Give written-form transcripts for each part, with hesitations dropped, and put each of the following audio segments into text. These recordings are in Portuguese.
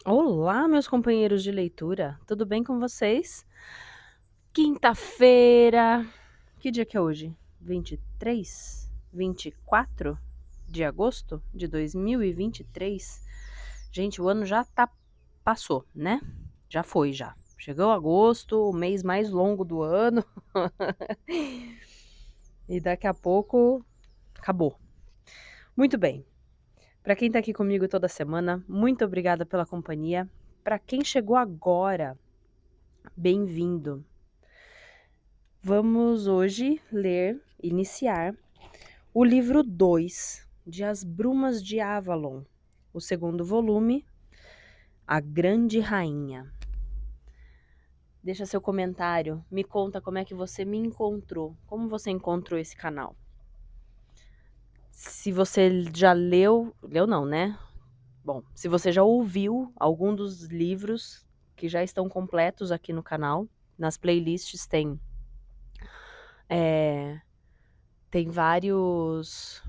Olá, meus companheiros de leitura, tudo bem com vocês? Quinta-feira, que dia que é hoje? 23, 24 de agosto de 2023. Gente, o ano passou, né? Já foi, já. Chegou agosto, o mês mais longo do ano, e daqui a pouco acabou. Muito bem. Para quem tá aqui comigo toda semana, muito obrigada pela companhia. Para quem chegou agora, bem-vindo. Vamos hoje iniciar o livro 2 de As Brumas de Avalon, o segundo volume, A Grande Rainha. Deixa seu comentário, me conta como é que você me encontrou, como você encontrou esse canal. Se você já leu não, né? Bom, se você já ouviu algum dos livros que já estão completos aqui no canal, nas playlists tem vários.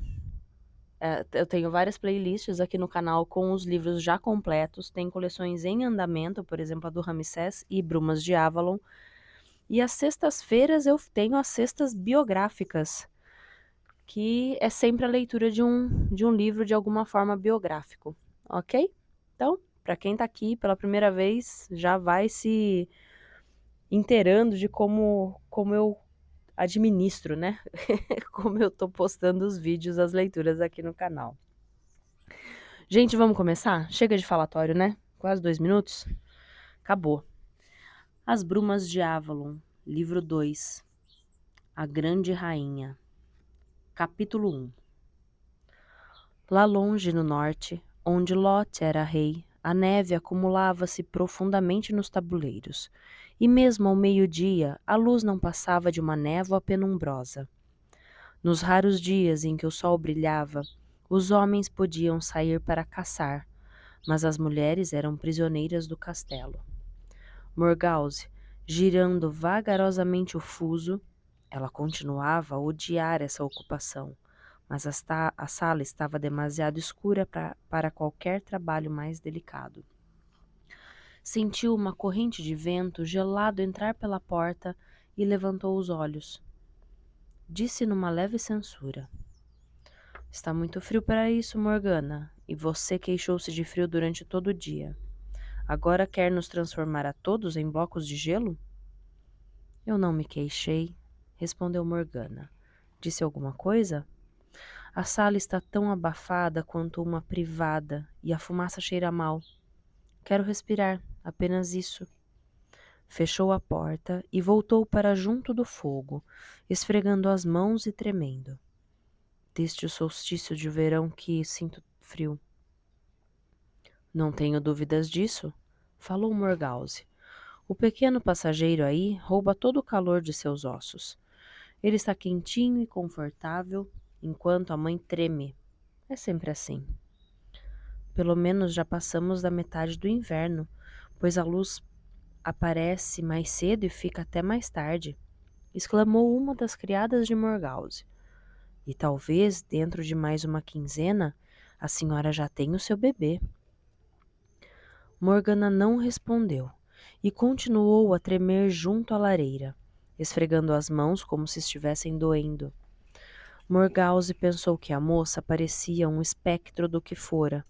Eu tenho várias playlists aqui no canal com os livros já completos. Tem coleções em andamento, por exemplo, a do Ramsés e Brumas de Avalon. E às sextas-feiras eu tenho as cestas biográficas, que é sempre a leitura de um livro de alguma forma biográfico, ok? Então, para quem está aqui pela primeira vez, já vai se inteirando de como eu administro, né? Como eu tô postando os vídeos, as leituras aqui no canal. Gente, vamos começar? Chega de falatório, né? Quase 2 minutos. Acabou. As Brumas de Avalon, livro 2. A Grande Rainha. Capítulo 1. Lá longe no norte, onde Lot era rei, a neve acumulava-se profundamente nos tabuleiros, e mesmo ao meio-dia a luz não passava de uma névoa penumbrosa. Nos raros dias em que o sol brilhava, os homens podiam sair para caçar, mas as mulheres eram prisioneiras do castelo. Morgause, girando vagarosamente o fuso, ela continuava a odiar essa ocupação, mas a sala estava demasiado escura para qualquer trabalho mais delicado. Sentiu uma corrente de vento gelado entrar pela porta e levantou os olhos. Disse numa leve censura: Está muito frio para isso, Morgana, e você queixou-se de frio durante todo o dia. Agora quer nos transformar a todos em blocos de gelo? Eu não me queixei, respondeu Morgana. Disse alguma coisa? A sala está tão abafada quanto uma privada e a fumaça cheira mal. Quero respirar, apenas isso. Fechou a porta e voltou para junto do fogo, esfregando as mãos e tremendo. Desde o solstício de verão que sinto frio. Não tenho dúvidas disso, falou Morgause. O pequeno passageiro aí rouba todo o calor de seus ossos. Ele está quentinho e confortável, enquanto a mãe treme. É sempre assim. Pelo menos já passamos da metade do inverno, pois a luz aparece mais cedo e fica até mais tarde, exclamou uma das criadas de Morgause. E talvez, dentro de mais uma quinzena, a senhora já tenha o seu bebê. Morgana não respondeu e continuou a tremer junto à lareira, esfregando as mãos como se estivessem doendo. Morgause pensou que a moça parecia um espectro do que fora.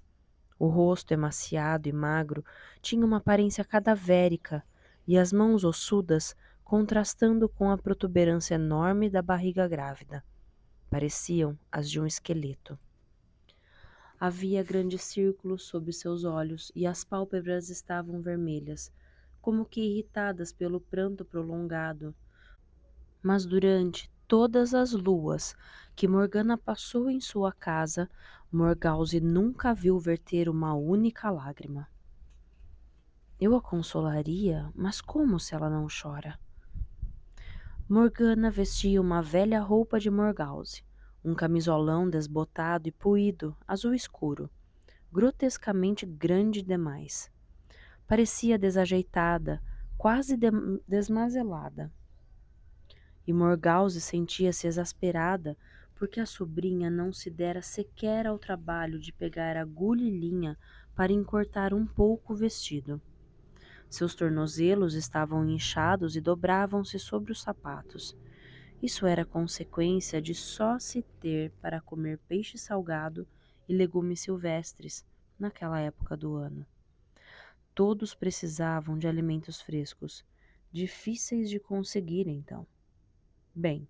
O rosto emaciado e magro tinha uma aparência cadavérica e as mãos ossudas contrastando com a protuberância enorme da barriga grávida. Pareciam as de um esqueleto. Havia grandes círculos sob seus olhos e as pálpebras estavam vermelhas, como que irritadas pelo pranto prolongado. Mas durante todas as luas que Morgana passou em sua casa, Morgause nunca viu verter uma única lágrima. Eu a consolaria, mas como se ela não chora? Morgana vestia uma velha roupa de Morgause, um camisolão desbotado e puído, azul escuro, grotescamente grande demais. Parecia desajeitada, quase desmazelada. E Morgause sentia-se exasperada porque a sobrinha não se dera sequer ao trabalho de pegar agulha e linha para encurtar um pouco o vestido. Seus tornozelos estavam inchados e dobravam-se sobre os sapatos. Isso era consequência de só se ter para comer peixe salgado e legumes silvestres naquela época do ano. Todos precisavam de alimentos frescos, difíceis de conseguir então. Bem,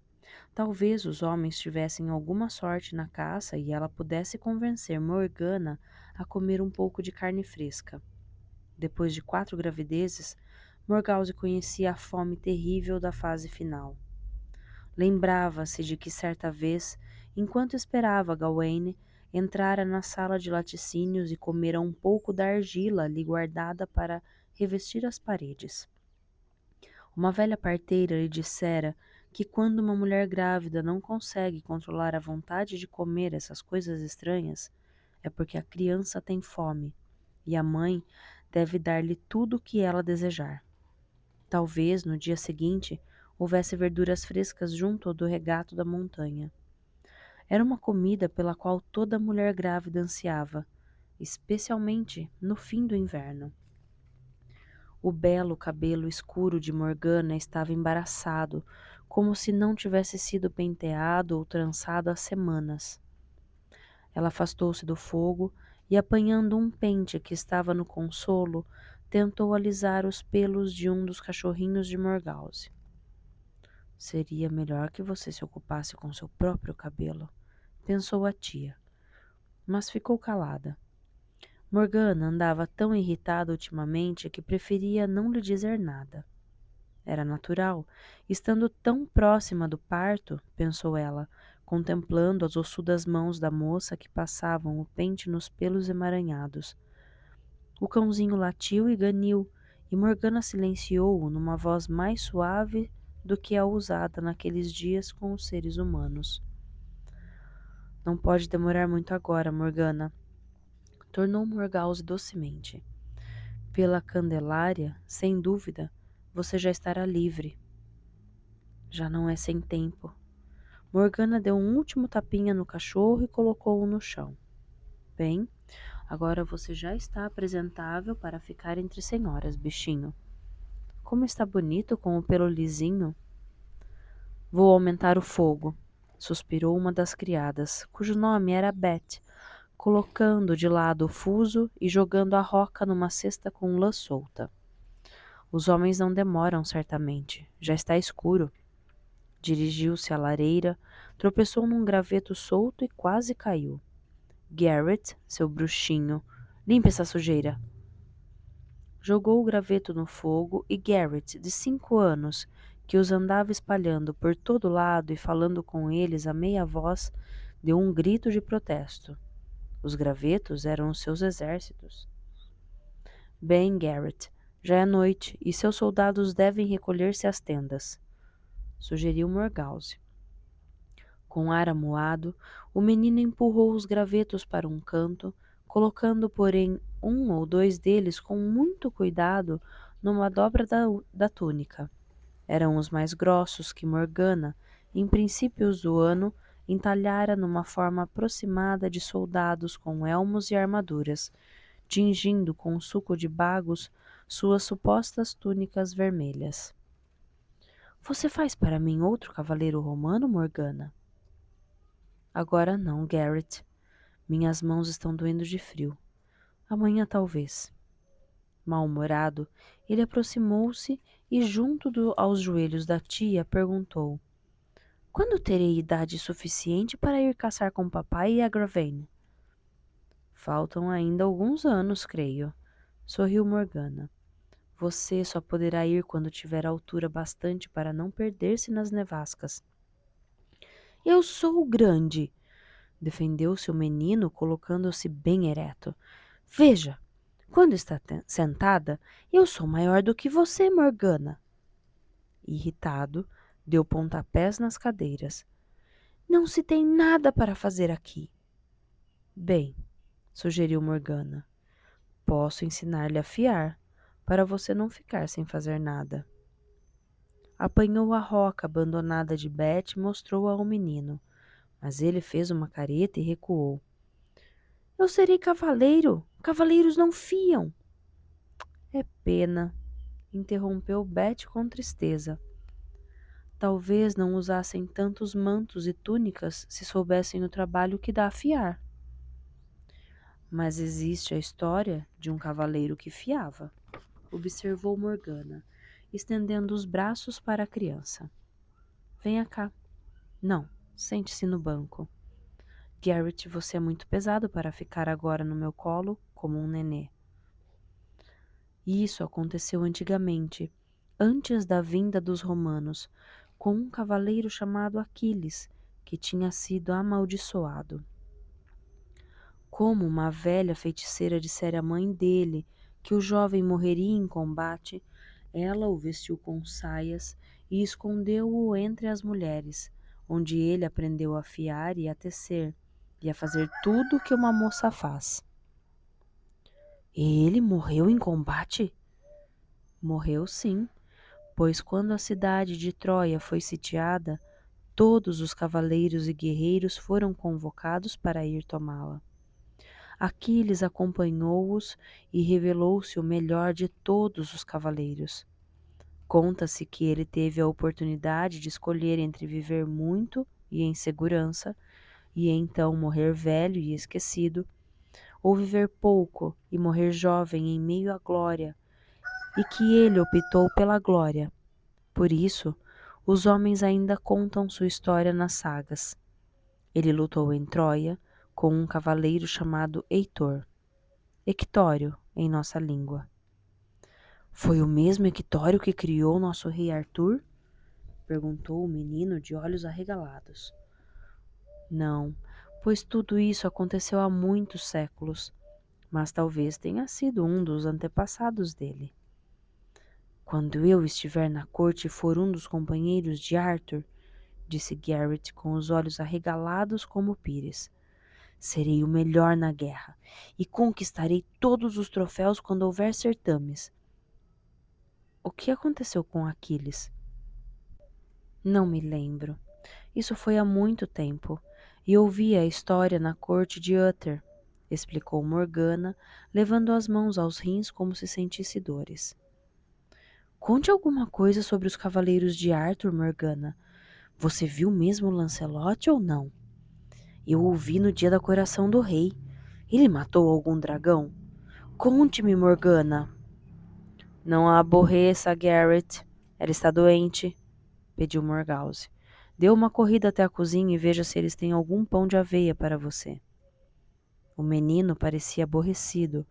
talvez os homens tivessem alguma sorte na caça e ela pudesse convencer Morgana a comer um pouco de carne fresca. Depois de 4 gravidezes, Morgause conhecia a fome terrível da fase final. Lembrava-se de que certa vez, enquanto esperava Gawain, entrara na sala de laticínios e comera um pouco da argila ali guardada para revestir as paredes. Uma velha parteira lhe dissera que quando uma mulher grávida não consegue controlar a vontade de comer essas coisas estranhas, é porque a criança tem fome e a mãe deve dar-lhe tudo o que ela desejar. Talvez no dia seguinte houvesse verduras frescas junto do regato da montanha. Era uma comida pela qual toda mulher grávida ansiava, especialmente no fim do inverno. O belo cabelo escuro de Morgana estava embaraçado, como se não tivesse sido penteado ou trançado há semanas. Ela afastou-se do fogo e, apanhando um pente que estava no consolo, tentou alisar os pelos de um dos cachorrinhos de Morgause. Seria melhor que você se ocupasse com seu próprio cabelo, pensou a tia, mas ficou calada. Morgana andava tão irritada ultimamente que preferia não lhe dizer nada. Era natural, estando tão próxima do parto, pensou ela, contemplando as ossudas mãos da moça que passavam o pente nos pelos emaranhados. O cãozinho latiu e ganiu, e Morgana silenciou-o numa voz mais suave do que a usada naqueles dias com os seres humanos. Não pode demorar muito agora, Morgana, tornou Morgause docemente. Pela Candelária, sem dúvida, você já estará livre. Já não é sem tempo. Morgana deu um último tapinha no cachorro e colocou-o no chão. Bem, agora você já está apresentável para ficar entre senhoras, bichinho. Como está bonito com o pelo lisinho. Vou aumentar o fogo, suspirou uma das criadas, cujo nome era Beth, colocando de lado o fuso e jogando a roca numa cesta com lã solta. Os homens não demoram, certamente. Já está escuro. Dirigiu-se à lareira, tropeçou num graveto solto e quase caiu. Garrett, seu bruxinho, limpe essa sujeira. Jogou o graveto no fogo e Garrett, de 5 anos, que os andava espalhando por todo lado e falando com eles a meia voz, deu um grito de protesto. Os gravetos eram os seus exércitos. Bem, Garrett, já é noite e seus soldados devem recolher-se às tendas, sugeriu Morgause. Com ar amuado, o menino empurrou os gravetos para um canto, colocando, porém, um ou dois deles com muito cuidado numa dobra da túnica. Eram os mais grossos que Morgana, em princípios do ano, entalhara numa forma aproximada de soldados com elmos e armaduras, tingindo com suco de bagos suas supostas túnicas vermelhas. Você faz para mim outro cavaleiro romano, Morgana? Agora não, Garrett. Minhas mãos estão doendo de frio. Amanhã talvez. Mal-humorado, ele aproximou-se e, junto aos joelhos da tia, perguntou: Quando terei idade suficiente para ir caçar com papai e a Gravane? Faltam ainda alguns anos, creio, sorriu Morgana. Você só poderá ir quando tiver altura bastante para não perder-se nas nevascas. Eu sou grande, defendeu-se o menino, colocando-se bem ereto. Veja, quando está sentada, eu sou maior do que você, Morgana. Irritado, deu pontapés nas cadeiras. Não se tem nada para fazer aqui. Bem, sugeriu Morgana, posso ensinar-lhe a fiar, para você não ficar sem fazer nada. Apanhou a roca abandonada de Beth e mostrou-a ao menino, mas ele fez uma careta e recuou. Eu serei cavaleiro. Cavaleiros não fiam. É pena, interrompeu Betty com tristeza. Talvez não usassem tantos mantos e túnicas se soubessem o trabalho que dá a fiar. Mas existe a história de um cavaleiro que fiava, observou Morgana, estendendo os braços para a criança. Venha cá. Não, sente-se no banco. Garrett, você é muito pesado para ficar agora no meu colo como um nenê. Isso aconteceu antigamente, antes da vinda dos romanos, com um cavaleiro chamado Aquiles, que tinha sido amaldiçoado. Como uma velha feiticeira dissera à mãe dele que o jovem morreria em combate, ela o vestiu com saias e escondeu-o entre as mulheres, onde ele aprendeu a fiar e a tecer, e a fazer tudo o que uma moça faz. Ele morreu em combate? Morreu sim, pois quando a cidade de Troia foi sitiada, todos os cavaleiros e guerreiros foram convocados para ir tomá-la. Aquiles acompanhou-os e revelou-se o melhor de todos os cavaleiros. Conta-se que ele teve a oportunidade de escolher entre viver muito e em segurança, e então morrer velho e esquecido, ou viver pouco e morrer jovem em meio à glória, e que ele optou pela glória. Por isso, os homens ainda contam sua história nas sagas. Ele lutou em Troia com um cavaleiro chamado Heitor, Hectório em nossa língua. Foi o mesmo Hectório que criou nosso rei Arthur? Perguntou o menino de olhos arregalados. Não, pois tudo isso aconteceu há muitos séculos, mas talvez tenha sido um dos antepassados dele. Quando eu estiver na corte e for um dos companheiros de Arthur, disse Garrett com os olhos arregalados como pires, serei o melhor na guerra e conquistarei todos os troféus quando houver certames. O que aconteceu com Aquiles? Não me lembro. Isso foi há muito tempo, e ouvi a história na corte de Uther, explicou Morgana, levando as mãos aos rins como se sentisse dores. Conte alguma coisa sobre os cavaleiros de Arthur, Morgana. Você viu mesmo Lancelot ou não? Eu o vi no dia da coroação do rei. Ele matou algum dragão? Conte-me, Morgana. Não a aborreça, Garrett. Ela está doente, pediu Morgause. Dê uma corrida até a cozinha e veja se eles têm algum pão de aveia para você. O menino parecia aborrecido,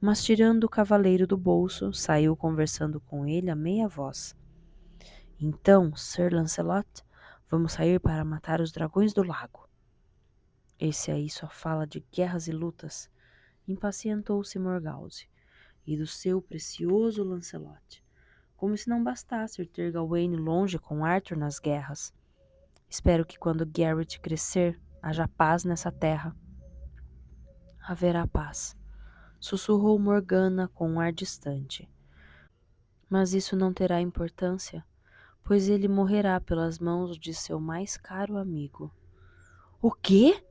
mas tirando o cavaleiro do bolso, saiu conversando com ele a meia voz. Então, Sir Lancelot, vamos sair para matar os dragões do lago. Esse aí só fala de guerras e lutas, impacientou-se Morgause, e do seu precioso Lancelot, como se não bastasse ter Gawain longe com Arthur nas guerras. Espero que quando Garrett crescer, haja paz nessa terra. Haverá paz, sussurrou Morgana com um ar distante. Mas isso não terá importância, pois ele morrerá pelas mãos de seu mais caro amigo. O quê?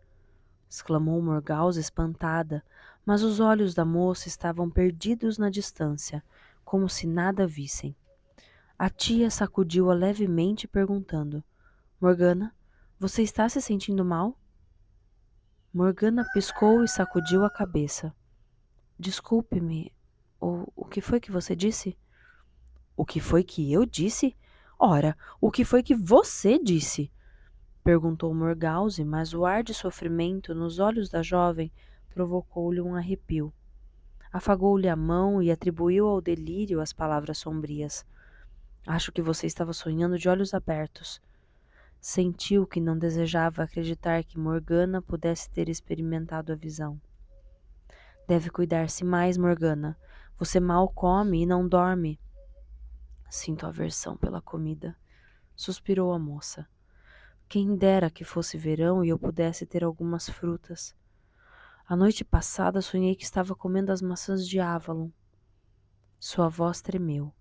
Exclamou Morgause espantada, mas os olhos da moça estavam perdidos na distância, como se nada vissem. A tia sacudiu-a levemente, perguntando: Morgana, você está se sentindo mal? Morgana piscou e sacudiu a cabeça. Desculpe-me, o que foi que você disse? O que foi que eu disse? Ora, o que foi que você disse? Perguntou Morgause, mas o ar de sofrimento nos olhos da jovem provocou-lhe um arrepio. Afagou-lhe a mão e atribuiu ao delírio as palavras sombrias. Acho que você estava sonhando de olhos abertos. Sentiu que não desejava acreditar que Morgana pudesse ter experimentado a visão. Deve cuidar-se mais, Morgana. Você mal come e não dorme. Sinto aversão pela comida, suspirou a moça. Quem dera que fosse verão e eu pudesse ter algumas frutas. A noite passada sonhei que estava comendo as maçãs de Avalon. Sua voz tremeu,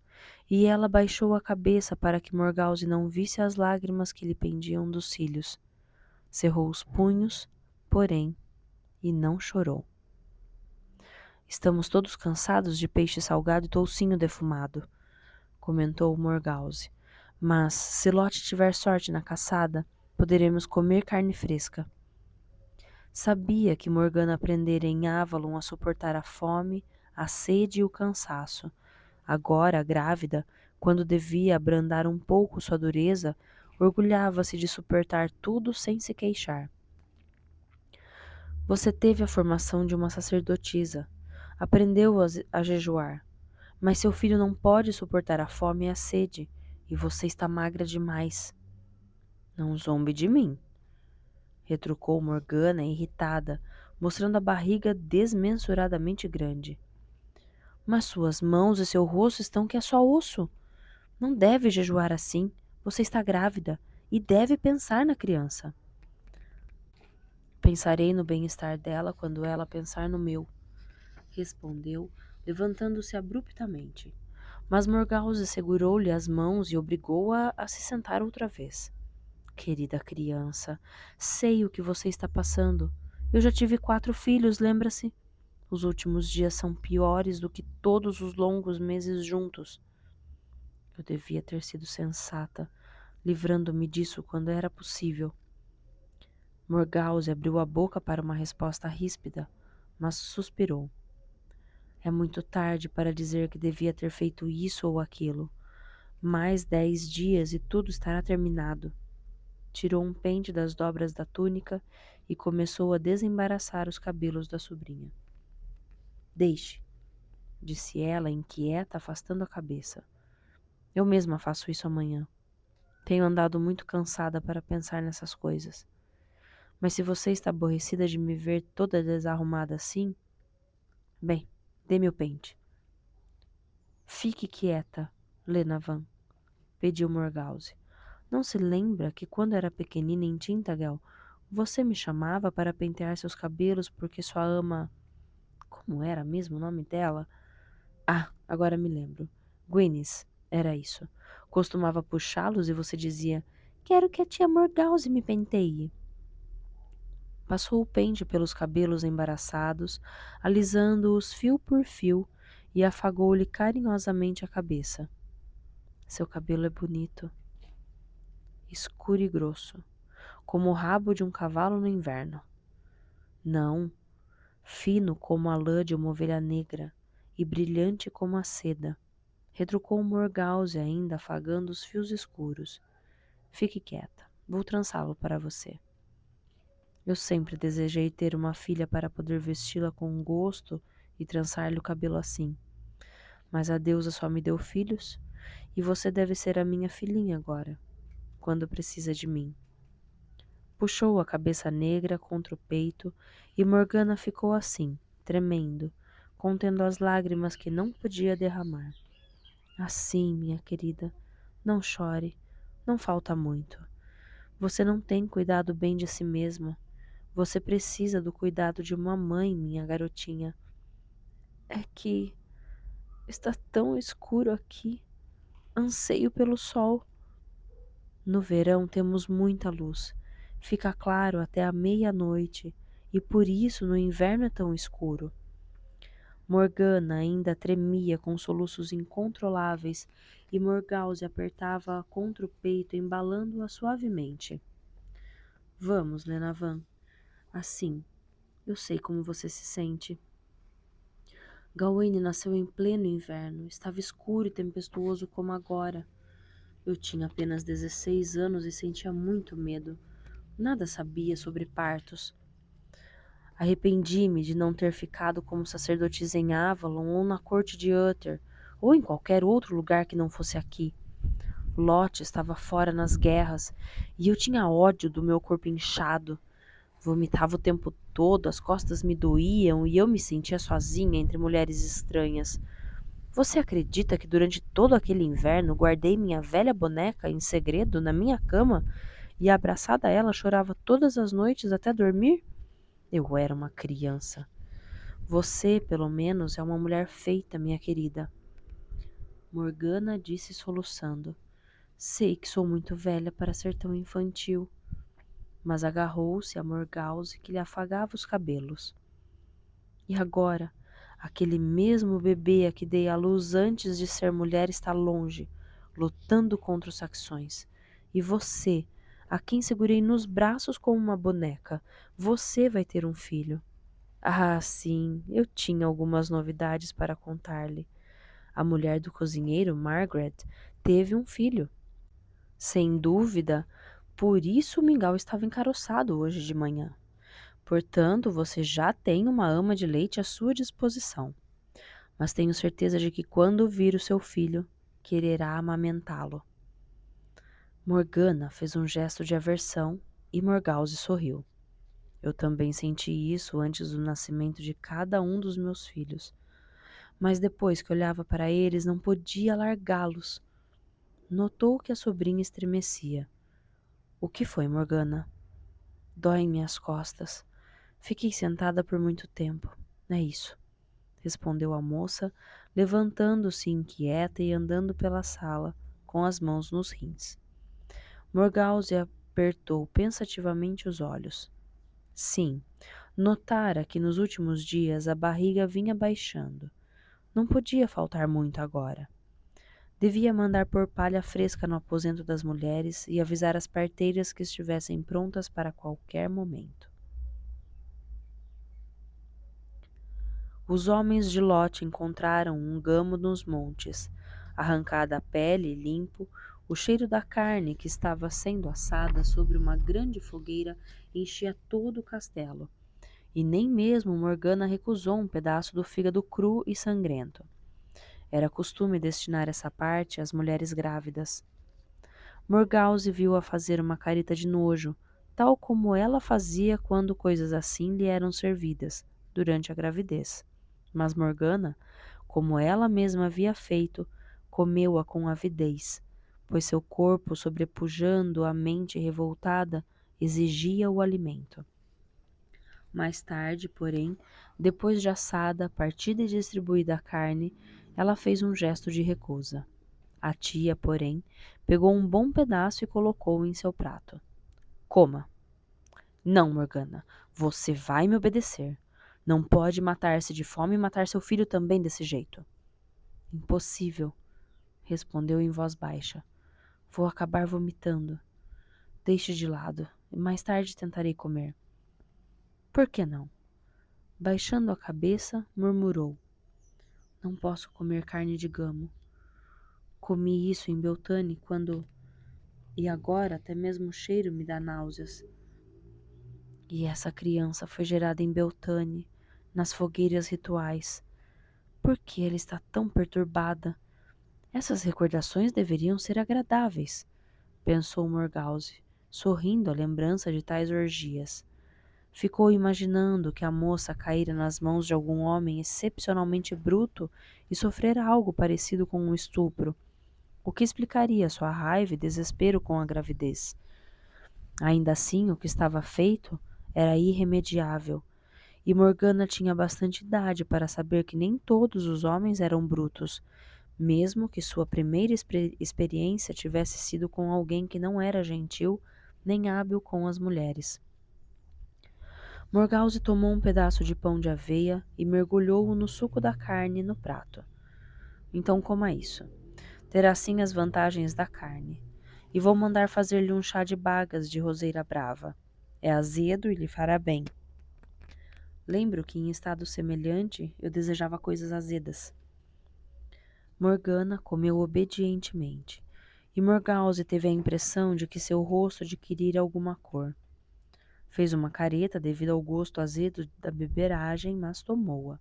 e ela baixou a cabeça para que Morgause não visse as lágrimas que lhe pendiam dos cílios. Cerrou os punhos, porém, e não chorou. Estamos todos cansados de peixe salgado e toucinho defumado, comentou Morgause. Mas, se Lottie tiver sorte na caçada, poderemos comer carne fresca. Sabia que Morgana aprendera em Avalon a suportar a fome, a sede e o cansaço. Agora, grávida, quando devia abrandar um pouco sua dureza, orgulhava-se de suportar tudo sem se queixar. Você teve a formação de uma sacerdotisa. Aprendeu a jejuar. Mas seu filho não pode suportar a fome e a sede, e você está magra demais. Não zombe de mim, retrucou Morgana, irritada, mostrando a barriga desmensuradamente grande. Mas suas mãos e seu rosto estão que é só osso. Não deve jejuar assim. Você está grávida e deve pensar na criança. Pensarei no bem-estar dela quando ela pensar no meu, respondeu, levantando-se abruptamente. Mas Morgause segurou-lhe as mãos e obrigou-a a se sentar outra vez. Querida criança, sei o que você está passando. Eu já tive 4 filhos, lembra-se? Os últimos dias são piores do que todos os longos meses juntos. Eu devia ter sido sensata, livrando-me disso quando era possível. Morgause abriu a boca para uma resposta ríspida, mas suspirou. É muito tarde para dizer que devia ter feito isso ou aquilo. Mais 10 dias e tudo estará terminado. Tirou um pente das dobras da túnica e começou a desembaraçar os cabelos da sobrinha. Deixe, disse ela, inquieta, afastando a cabeça. Eu mesma faço isso amanhã. Tenho andado muito cansada para pensar nessas coisas. Mas se você está aborrecida de me ver toda desarrumada assim... Bem, dê-me o pente. Fique quieta, Lenavan, pediu Morgause. Não se lembra que quando era pequenina em Tintagel, você me chamava para pentear seus cabelos porque sua ama... Como era mesmo o nome dela? Ah, agora me lembro. Gwynis, era isso. Costumava puxá-los e você dizia: quero que a tia Morgause me penteie. Passou o pente pelos cabelos embaraçados, alisando-os fio por fio, e afagou-lhe carinhosamente a cabeça. Seu cabelo é bonito, escuro e grosso, como o rabo de um cavalo no inverno. Não, fino como a lã de uma ovelha negra e brilhante como a seda. Retrucou Morgause, ainda afagando os fios escuros. Fique quieta, vou trançá-lo para você. Eu sempre desejei ter uma filha para poder vesti-la com gosto e trançar-lhe o cabelo assim. Mas a deusa só me deu filhos, e você deve ser a minha filhinha agora, quando precisa de mim. Puxou a cabeça negra contra o peito, e Morgana ficou assim, tremendo, contendo as lágrimas que não podia derramar. Assim, minha querida, não chore, não falta muito. Você não tem cuidado bem de si mesma. Você precisa do cuidado de uma mãe, minha garotinha. É que está tão escuro aqui. Anseio pelo sol. No verão temos muita luz. Fica claro até a meia-noite, e por isso no inverno é tão escuro. Morgana ainda tremia com soluços incontroláveis, e Morgause apertava-a contra o peito, embalando-a suavemente. Vamos, Lenavan. Assim, eu sei como você se sente. Gawaine nasceu em pleno inverno. Estava escuro e tempestuoso como agora. Eu tinha apenas 16 anos e sentia muito medo. Nada sabia sobre partos. Arrependi-me de não ter ficado como sacerdotisa em Avalon ou na corte de Uther, ou em qualquer outro lugar que não fosse aqui. Lot estava fora nas guerras e eu tinha ódio do meu corpo inchado. Vomitava o tempo todo, as costas me doíam e eu me sentia sozinha entre mulheres estranhas. Você acredita que durante todo aquele inverno guardei minha velha boneca em segredo na minha cama e abraçada a ela chorava todas as noites até dormir? Eu era uma criança. Você, pelo menos, é uma mulher feita, minha querida. Morgana disse soluçando. Sei que sou muito velha para ser tão infantil. Mas agarrou-se a Morgause que lhe afagava os cabelos. E agora? Aquele mesmo bebê a que dei à luz antes de ser mulher está longe, lutando contra os saxões. E você, a quem segurei nos braços como uma boneca, você vai ter um filho. Ah, sim, eu tinha algumas novidades para contar-lhe. A mulher do cozinheiro, Margaret, teve um filho. Sem dúvida, por isso o mingau estava encaroçado hoje de manhã. Portanto, você já tem uma ama de leite à sua disposição. Mas tenho certeza de que quando vir o seu filho, quererá amamentá-lo. Morgana fez um gesto de aversão e Morgause sorriu. Eu também senti isso antes do nascimento de cada um dos meus filhos. Mas depois que olhava para eles, não podia largá-los. Notou que a sobrinha estremecia. O que foi, Morgana? Dói-me as costas. Fiquei sentada por muito tempo. É isso, respondeu a moça, levantando-se inquieta e andando pela sala, com as mãos nos rins. Morgause apertou pensativamente os olhos. Sim, notara que nos últimos dias a barriga vinha baixando. Não podia faltar muito agora. Devia mandar pôr palha fresca no aposento das mulheres e avisar as parteiras que estivessem prontas para qualquer momento. Os homens de Lote encontraram um gamo nos montes. Arrancada a pele limpo, o cheiro da carne que estava sendo assada sobre uma grande fogueira enchia todo o castelo. E nem mesmo Morgana recusou um pedaço do fígado cru e sangrento. Era costume destinar essa parte às mulheres grávidas. Morgause viu-a fazer uma careta de nojo, tal como ela fazia quando coisas assim lhe eram servidas, durante a gravidez. Mas Morgana, como ela mesma havia feito, comeu-a com avidez, pois seu corpo, sobrepujando a mente revoltada, exigia o alimento. Mais tarde, porém, depois de assada, partida e distribuída a carne, ela fez um gesto de recusa. A tia, porém, pegou um bom pedaço e colocou-o em seu prato. Coma. Não, Morgana, você vai me obedecer. Não pode matar-se de fome e matar seu filho também desse jeito. Impossível, respondeu em voz baixa. Vou acabar vomitando. Deixe de lado, e mais tarde tentarei comer. Por que não? Baixando a cabeça, murmurou. Não posso comer carne de gamo. Comi isso em Beltane quando... E agora até mesmo o cheiro me dá náuseas. E essa criança foi gerada em Beltane, nas fogueiras rituais. Por que ela está tão perturbada? Essas recordações deveriam ser agradáveis, pensou Morgause, sorrindo à lembrança de tais orgias. Ficou imaginando que a moça caíra nas mãos de algum homem excepcionalmente bruto e sofrera algo parecido com um estupro, o que explicaria sua raiva e desespero com a gravidez. Ainda assim, o que estava feito era irremediável, e Morgana tinha bastante idade para saber que nem todos os homens eram brutos, mesmo que sua primeira experiência tivesse sido com alguém que não era gentil nem hábil com as mulheres. Morgause tomou um pedaço de pão de aveia e mergulhou-o no suco da carne no prato. Então coma isso. Terá sim as vantagens da carne. E vou mandar fazer-lhe um chá de bagas de roseira brava. É azedo e lhe fará bem. Lembro que em estado semelhante eu desejava coisas azedas. Morgana comeu obedientemente, e Morgause teve a impressão de que seu rosto adquirira alguma cor. Fez uma careta devido ao gosto azedo da beberagem, mas tomou-a.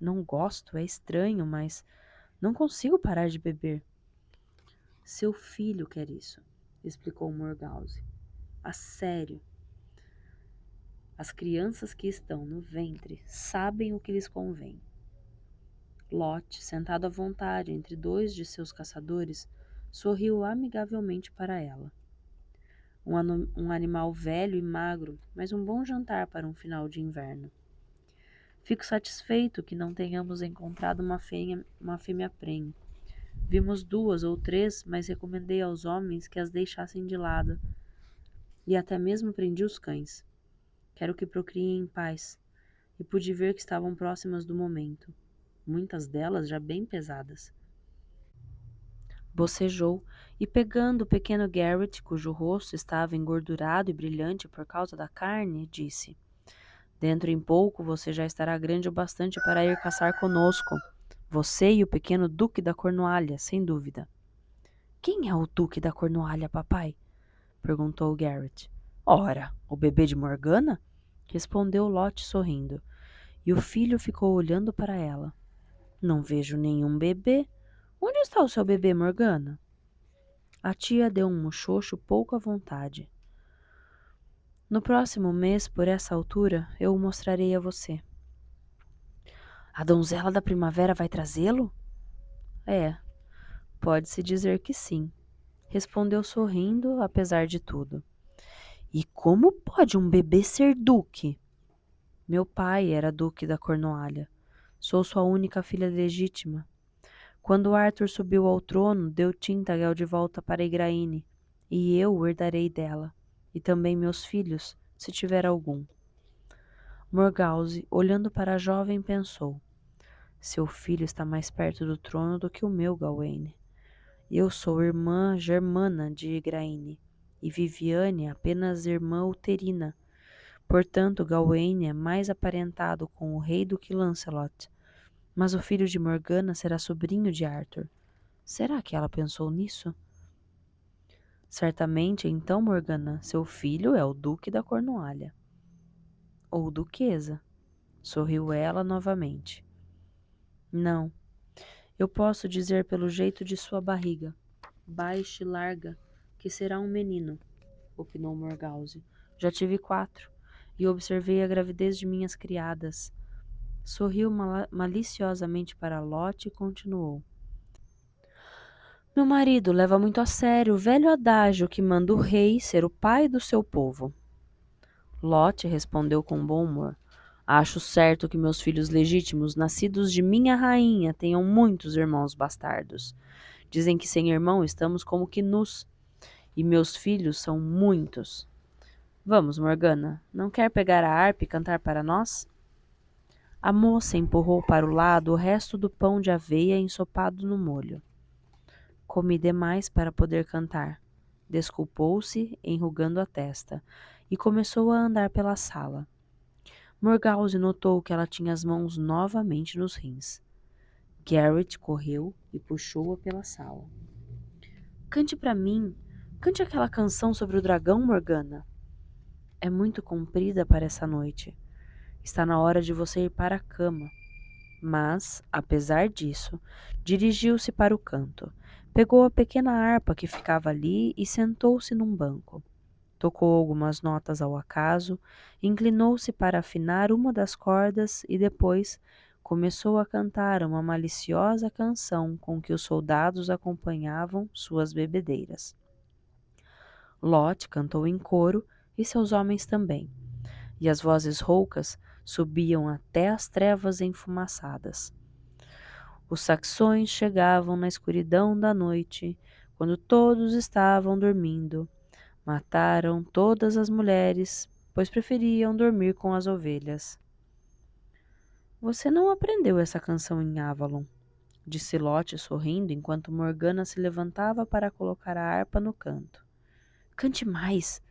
Não gosto, é estranho, mas não consigo parar de beber. Seu filho quer isso, explicou Morgause. A sério. As crianças que estão no ventre sabem o que lhes convém. Lot, sentado à vontade entre dois de seus caçadores, sorriu amigavelmente para ela. Um animal velho e magro, mas um bom jantar para um final de inverno. Fico satisfeito que não tenhamos encontrado uma fêmea prenhe. Vimos 2 ou 3, mas recomendei aos homens que as deixassem de lado, e até mesmo prendi os cães. Quero que procriem em paz, e pude ver que estavam próximas do momento, muitas delas já bem pesadas. Bocejou e, pegando o pequeno Garrett, cujo rosto estava engordurado e brilhante por causa da carne, disse: Dentro em pouco você já estará grande o bastante para ir caçar conosco. Você e o pequeno Duque da Cornualha, sem dúvida. Quem é o Duque da Cornualha, papai? Perguntou Garrett. Ora, o bebê de Morgana? Respondeu Lot sorrindo, e o filho ficou olhando para ela. Não vejo nenhum bebê. Onde está o seu bebê, Morgana? A tia deu um muxoxo pouco à vontade. No próximo mês, por essa altura, eu o mostrarei a você. A donzela da primavera vai trazê-lo? É, pode-se dizer que sim, respondeu sorrindo, apesar de tudo. E como pode um bebê ser duque? Meu pai era duque da Cornualha. Sou sua única filha legítima. Quando Arthur subiu ao trono, deu Tintagel de volta para Igraine, e eu o herdarei dela, e também meus filhos, se tiver algum. Morgause, olhando para a jovem, pensou: seu filho está mais perto do trono do que o meu, Gawaine. Eu sou irmã germana de Igraine, e Viviane apenas irmã uterina. Portanto, Gawaine é mais aparentado com o rei do que Lancelot. Mas o filho de Morgana será sobrinho de Arthur. Será que ela pensou nisso? Certamente, então, Morgana, seu filho é o Duque da Cornualha. Ou duquesa, sorriu ela novamente. Não, eu posso dizer pelo jeito de sua barriga, baixa e larga, que será um menino, opinou Morgause. Já tive 4, e observei a gravidez de minhas criadas. Sorriu maliciosamente para Lot e continuou. Meu marido leva muito a sério o velho adágio que manda o rei ser o pai do seu povo. Lot respondeu com bom humor. Acho certo que meus filhos legítimos, nascidos de minha rainha, tenham muitos irmãos bastardos. Dizem que sem irmão estamos como que nus, e meus filhos são muitos. Vamos, Morgana, não quer pegar a harpa e cantar para nós? A moça empurrou para o lado o resto do pão de aveia ensopado no molho. Comi demais para poder cantar. Desculpou-se, enrugando a testa, e começou a andar pela sala. Morgause notou que ela tinha as mãos novamente nos rins. Garrett correu e puxou-a pela sala. Cante para mim. Cante aquela canção sobre o dragão, Morgana. É muito comprida para essa noite. Está na hora de você ir para a cama. Mas, apesar disso, dirigiu-se para o canto. Pegou a pequena harpa que ficava ali e sentou-se num banco. Tocou algumas notas ao acaso, inclinou-se para afinar uma das cordas e depois começou a cantar uma maliciosa canção com que os soldados acompanhavam suas bebedeiras. Lot cantou em coro e seus homens também, e as vozes roucas subiam até as trevas enfumaçadas. Os saxões chegavam na escuridão da noite, quando todos estavam dormindo. Mataram todas as mulheres, pois preferiam dormir com as ovelhas. Você não aprendeu essa canção em Avalon, disse Lot sorrindo enquanto Morgana se levantava para colocar a harpa no canto. Cante mais,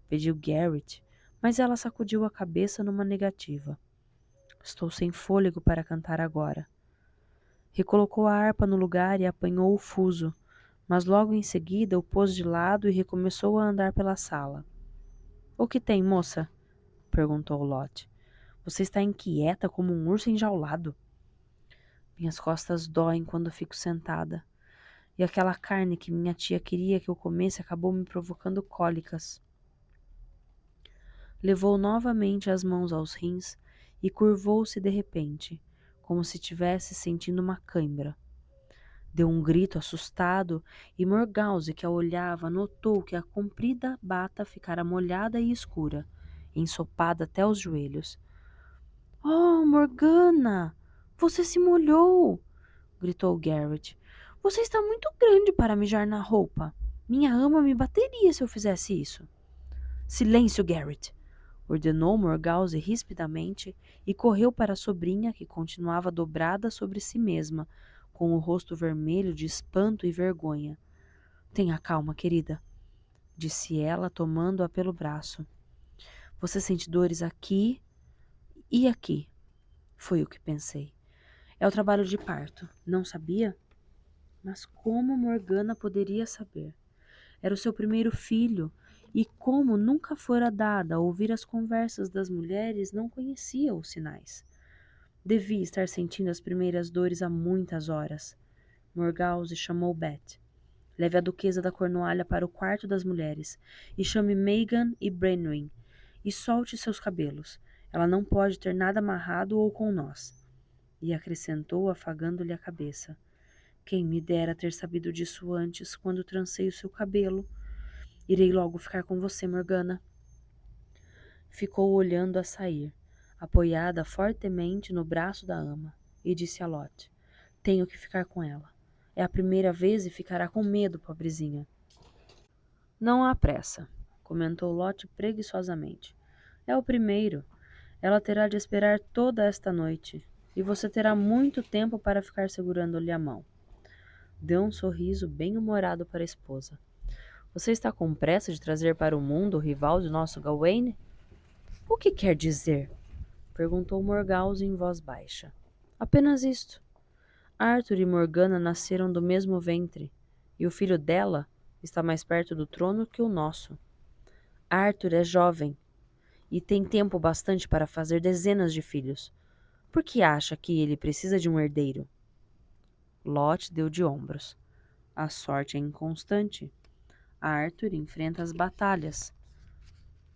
pediu Garrett, mas ela sacudiu a cabeça numa negativa. Estou sem fôlego para cantar agora. Recolocou a harpa no lugar e apanhou o fuso, mas logo em seguida o pôs de lado e recomeçou a andar pela sala. O que tem, moça? Perguntou Lot. Você está inquieta como um urso enjaulado. Minhas costas doem quando fico sentada, e aquela carne que minha tia queria que eu comesse acabou me provocando cólicas. Levou novamente as mãos aos rins e curvou-se de repente, como se estivesse sentindo uma cãibra. Deu um grito assustado e Morgause, que a olhava, notou que a comprida bata ficara molhada e escura, ensopada até os joelhos. — Oh, Morgana! Você se molhou! Gritou Garrett. Você está muito grande para mijar na roupa. Minha ama me bateria se eu fizesse isso. Silêncio, Garrett! Ordenou Morgause rispidamente e correu para a sobrinha, que continuava dobrada sobre si mesma, com o rosto vermelho de espanto e vergonha. Tenha calma, querida, disse ela, tomando-a pelo braço. Você sente dores aqui e aqui. Foi o que pensei. É o trabalho de parto, não sabia? Mas como Morgana poderia saber? Era o seu primeiro filho, e como nunca fora dada a ouvir as conversas das mulheres, não conhecia os sinais. Devia estar sentindo as primeiras dores há muitas horas. Morgause chamou Beth. Leve a duquesa da Cornualha para o quarto das mulheres, e chame Megan e Branwyn, e solte seus cabelos. Ela não pode ter nada amarrado ou com nós. E acrescentou, afagando-lhe a cabeça. Quem me dera ter sabido disso antes, quando trancei o seu cabelo. Irei logo ficar com você, Morgana. Ficou olhando-a sair, apoiada fortemente no braço da ama, e disse a Lot: Tenho que ficar com ela. É a primeira vez e ficará com medo, pobrezinha. Não há pressa, comentou Lot preguiçosamente. É o primeiro. Ela terá de esperar toda esta noite, e você terá muito tempo para ficar segurando-lhe a mão. Deu um sorriso bem-humorado para a esposa. Você está com pressa de trazer para o mundo o rival de nosso Gawain? O que quer dizer? Perguntou Morgause em voz baixa. Apenas isto. Arthur e Morgana nasceram do mesmo ventre, e o filho dela está mais perto do trono que o nosso. Arthur é jovem e tem tempo bastante para fazer dezenas de filhos. Por que acha que ele precisa de um herdeiro? Lot deu de ombros. A sorte é inconstante. Arthur enfrenta as batalhas,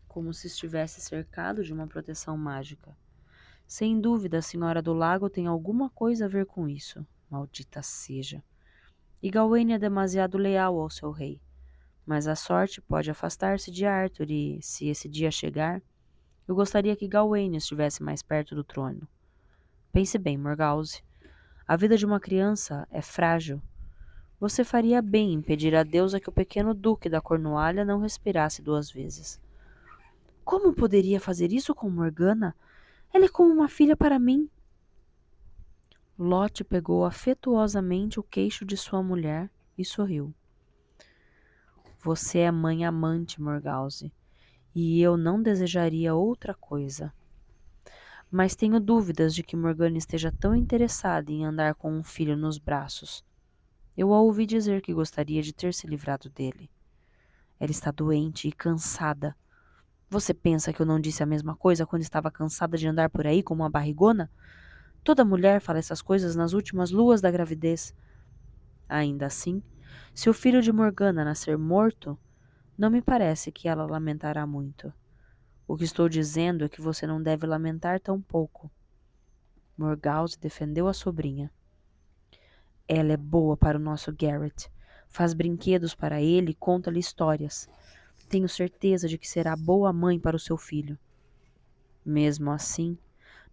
como se estivesse cercado de uma proteção mágica. Sem dúvida, a Senhora do Lago tem alguma coisa a ver com isso. Maldita seja. E Gawain é demasiado leal ao seu rei. Mas a sorte pode afastar-se de Arthur e, se esse dia chegar, eu gostaria que Gawain estivesse mais perto do trono. Pense bem, Morgause. A vida de uma criança é frágil. Você faria bem em pedir a deusa que o pequeno duque da Cornualha não respirasse 2 vezes. Como poderia fazer isso com Morgana? Ela é como uma filha para mim. Lot pegou afetuosamente o queixo de sua mulher e sorriu. Você é mãe amante, Morgause, e eu não desejaria outra coisa. Mas tenho dúvidas de que Morgana esteja tão interessada em andar com um filho nos braços. Eu a ouvi dizer que gostaria de ter se livrado dele. Ela está doente e cansada. Você pensa que eu não disse a mesma coisa quando estava cansada de andar por aí como uma barrigona? Toda mulher fala essas coisas nas últimas luas da gravidez. Ainda assim, se o filho de Morgana nascer morto, não me parece que ela lamentará muito. O que estou dizendo é que você não deve lamentar tão pouco. Morgause defendeu a sobrinha. Ela é boa para o nosso Garrett. Faz brinquedos para ele e conta-lhe histórias. Tenho certeza de que será boa mãe para o seu filho. Mesmo assim,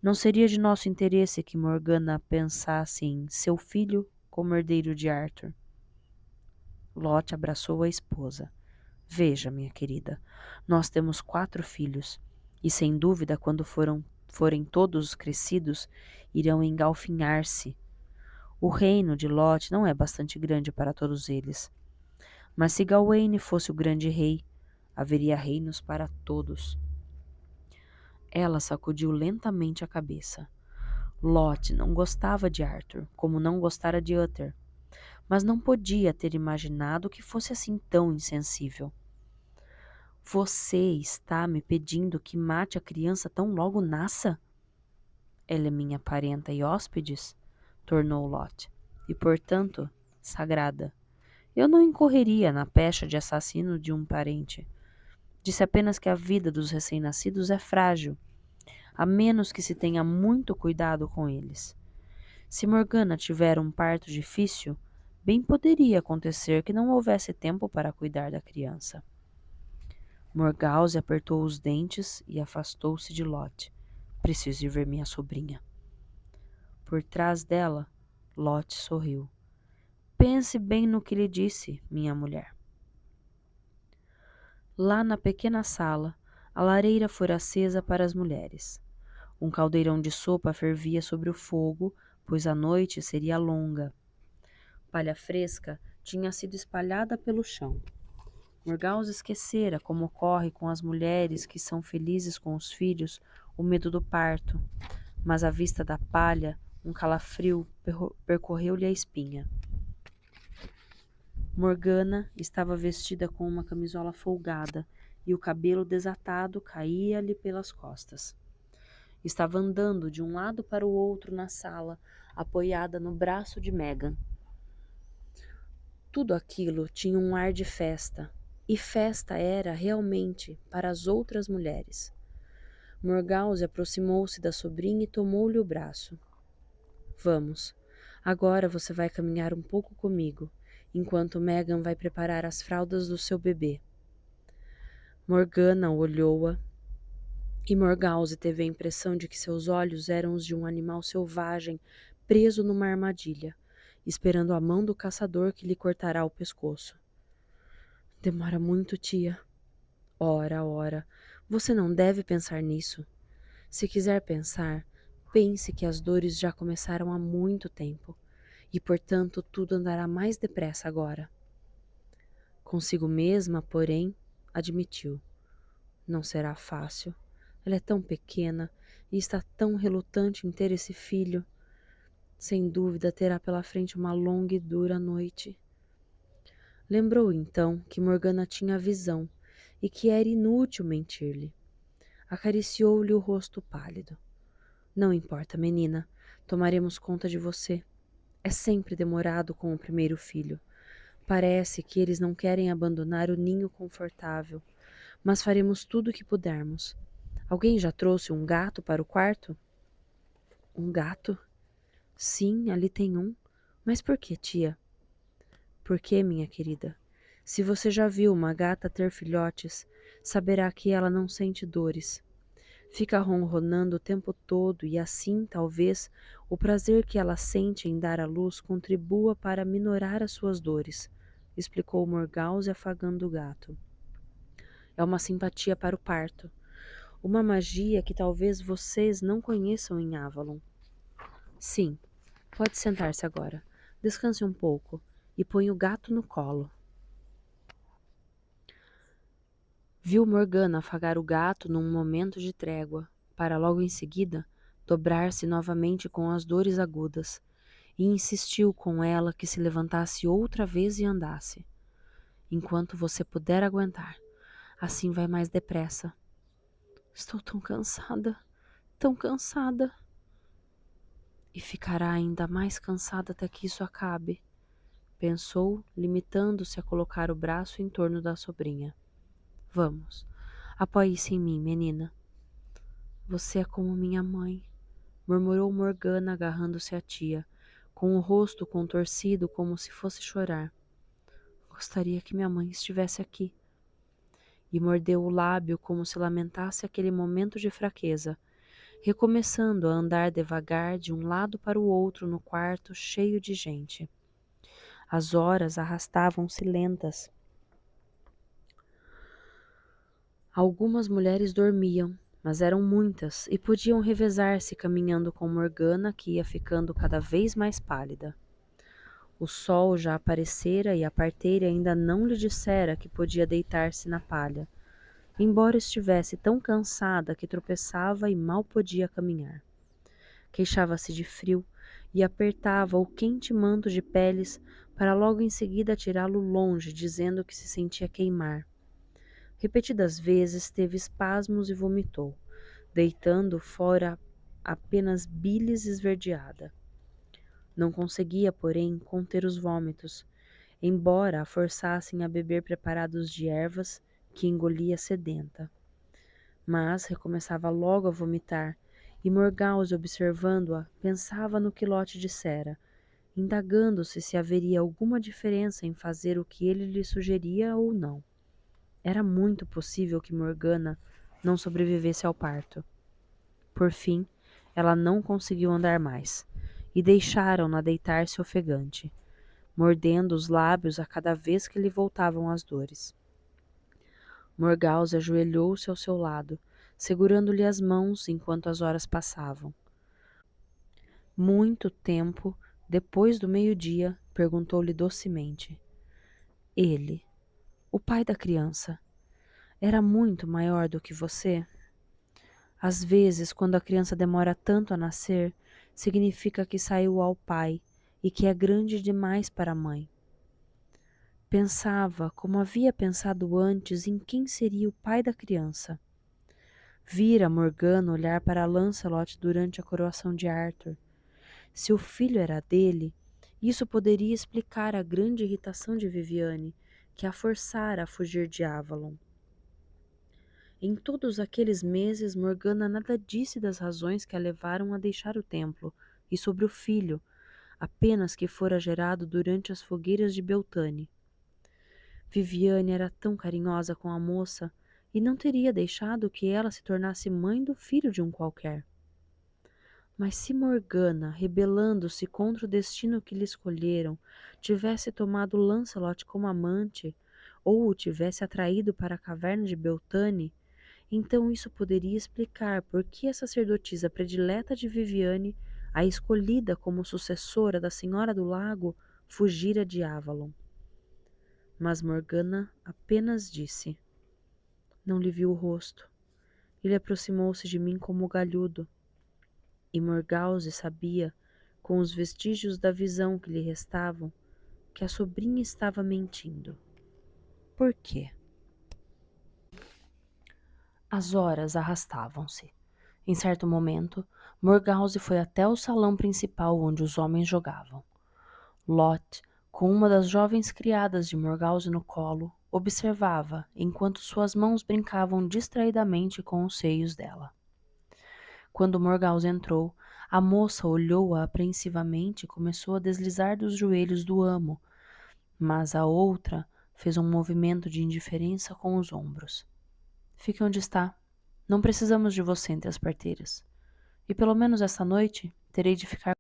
não seria de nosso interesse que Morgana pensasse em seu filho como herdeiro de Arthur. Lot abraçou a esposa. Veja, minha querida, nós temos 4 filhos, e sem dúvida, quando forem todos crescidos, irão engalfinhar-se. O reino de Lot não é bastante grande para todos eles. Mas se Gawain fosse o grande rei, haveria reinos para todos. Ela sacudiu lentamente a cabeça. Lot não gostava de Arthur, como não gostara de Uther, mas não podia ter imaginado que fosse assim tão insensível. Você está me pedindo que mate a criança tão logo nasça? Ela é minha parenta e hóspedes, tornou Lot, e, portanto, sagrada. Eu não incorreria na pecha de assassino de um parente. Disse apenas que a vida dos recém-nascidos é frágil, a menos que se tenha muito cuidado com eles. Se Morgana tiver um parto difícil, bem poderia acontecer que não houvesse tempo para cuidar da criança. Morgause apertou os dentes e afastou-se de Lot. Preciso ir ver minha sobrinha. Por trás dela, Lot sorriu. Pense bem no que lhe disse, minha mulher. Lá na pequena sala, a lareira fora acesa para as mulheres. Um caldeirão de sopa fervia sobre o fogo, pois a noite seria longa. Palha fresca tinha sido espalhada pelo chão. Morgause esquecera, como ocorre com as mulheres que são felizes com os filhos, o medo do parto, mas à vista da palha, um calafrio percorreu-lhe a espinha. Morgana estava vestida com uma camisola folgada e o cabelo desatado caía-lhe pelas costas. Estava andando de um lado para o outro na sala, apoiada no braço de Megan. Tudo aquilo tinha um ar de festa, e festa era realmente para as outras mulheres. Morgause aproximou-se da sobrinha e tomou-lhe o braço. Vamos, agora você vai caminhar um pouco comigo, enquanto Megan vai preparar as fraldas do seu bebê. Morgana olhou-a e Morgause teve a impressão de que seus olhos eram os de um animal selvagem preso numa armadilha, esperando a mão do caçador que lhe cortará o pescoço. Demora muito, tia. Ora, ora, você não deve pensar nisso. Se quiser pensar, pense que as dores já começaram há muito tempo e, portanto, tudo andará mais depressa agora. Consigo mesma, porém, admitiu. Não será fácil. Ela é tão pequena e está tão relutante em ter esse filho. Sem dúvida terá pela frente uma longa e dura noite. Lembrou então que Morgana tinha visão e que era inútil mentir-lhe. Acariciou-lhe o rosto pálido. Não importa, menina, tomaremos conta de você. É sempre demorado com o primeiro filho. Parece que eles não querem abandonar o ninho confortável, mas faremos tudo o que pudermos. Alguém já trouxe um gato para o quarto? Um gato? Sim, ali tem um. Mas por que, tia? Por que, minha querida? Se você já viu uma gata ter filhotes, saberá que ela não sente dores. Fica ronronando o tempo todo e assim, talvez, o prazer que ela sente em dar à luz contribua para minorar as suas dores, explicou Morgause afagando o gato. É uma simpatia para o parto, uma magia que talvez vocês não conheçam em Avalon. Sim, pode sentar-se agora. Descanse um pouco e põe o gato no colo. Viu Morgana afagar o gato num momento de trégua, para logo em seguida dobrar-se novamente com as dores agudas, e insistiu com ela que se levantasse outra vez e andasse. Enquanto você puder aguentar, assim vai mais depressa. Estou tão cansada, tão cansada. E ficará ainda mais cansada até que isso acabe, pensou, limitando-se a colocar o braço em torno da sobrinha. Vamos, apoie-se em mim, menina. Você é como minha mãe, murmurou Morgana agarrando-se à tia, com o rosto contorcido como se fosse chorar. Gostaria que minha mãe estivesse aqui. E mordeu o lábio como se lamentasse aquele momento de fraqueza, recomeçando a andar devagar de um lado para o outro no quarto cheio de gente. As horas arrastavam-se lentas. Algumas mulheres dormiam, mas eram muitas e podiam revezar-se caminhando com Morgana, que ia ficando cada vez mais pálida. O sol já aparecera e a parteira ainda não lhe dissera que podia deitar-se na palha, embora estivesse tão cansada que tropeçava e mal podia caminhar. Queixava-se de frio e apertava o quente manto de peles para logo em seguida tirá-lo longe, dizendo que se sentia queimar. Repetidas vezes teve espasmos e vomitou, deitando fora apenas bilis esverdeada. Não conseguia, porém, conter os vômitos, embora a forçassem a beber preparados de ervas que engolia sedenta. Mas recomeçava logo a vomitar, e Morgause, observando-a, pensava no que Lot dissera, indagando-se se haveria alguma diferença em fazer o que ele lhe sugeria ou não. Era muito possível que Morgana não sobrevivesse ao parto. Por fim, ela não conseguiu andar mais, e deixaram-na deitar-se ofegante, mordendo os lábios a cada vez que lhe voltavam as dores. Morgause ajoelhou-se ao seu lado, segurando-lhe as mãos enquanto as horas passavam. Muito tempo depois do meio-dia, perguntou-lhe docemente: Ele, o pai da criança, era muito maior do que você? Às vezes, quando a criança demora tanto a nascer, significa que saiu ao pai e que é grande demais para a mãe. Pensava, como havia pensado antes, em quem seria o pai da criança. Vira Morgana olhar para Lancelot durante a coroação de Arthur. Se o filho era dele, isso poderia explicar a grande irritação de Viviane, que a forçara a fugir de Avalon. Em todos aqueles meses, Morgana nada disse das razões que a levaram a deixar o templo, e sobre o filho, apenas que fora gerado durante as fogueiras de Beltane. Viviane era tão carinhosa com a moça e não teria deixado que ela se tornasse mãe do filho de um qualquer. Mas se Morgana, rebelando-se contra o destino que lhe escolheram, tivesse tomado Lancelot como amante, ou o tivesse atraído para a caverna de Beltane, então isso poderia explicar por que a sacerdotisa predileta de Viviane, a escolhida como sucessora da Senhora do Lago, fugira de Avalon. Mas Morgana apenas disse: Não lhe vi o rosto. Ele aproximou-se de mim como galhudo. E Morgause sabia, com os vestígios da visão que lhe restavam, que a sobrinha estava mentindo. Por quê? As horas arrastavam-se. Em certo momento, Morgause foi até o salão principal onde os homens jogavam. Lot, com uma das jovens criadas de Morgause no colo, observava enquanto suas mãos brincavam distraidamente com os seios dela. Quando Morgause entrou, a moça olhou-a apreensivamente e começou a deslizar dos joelhos do amo, mas a outra fez um movimento de indiferença com os ombros. Fique onde está. Não precisamos de você entre as parteiras. E pelo menos esta noite terei de ficar.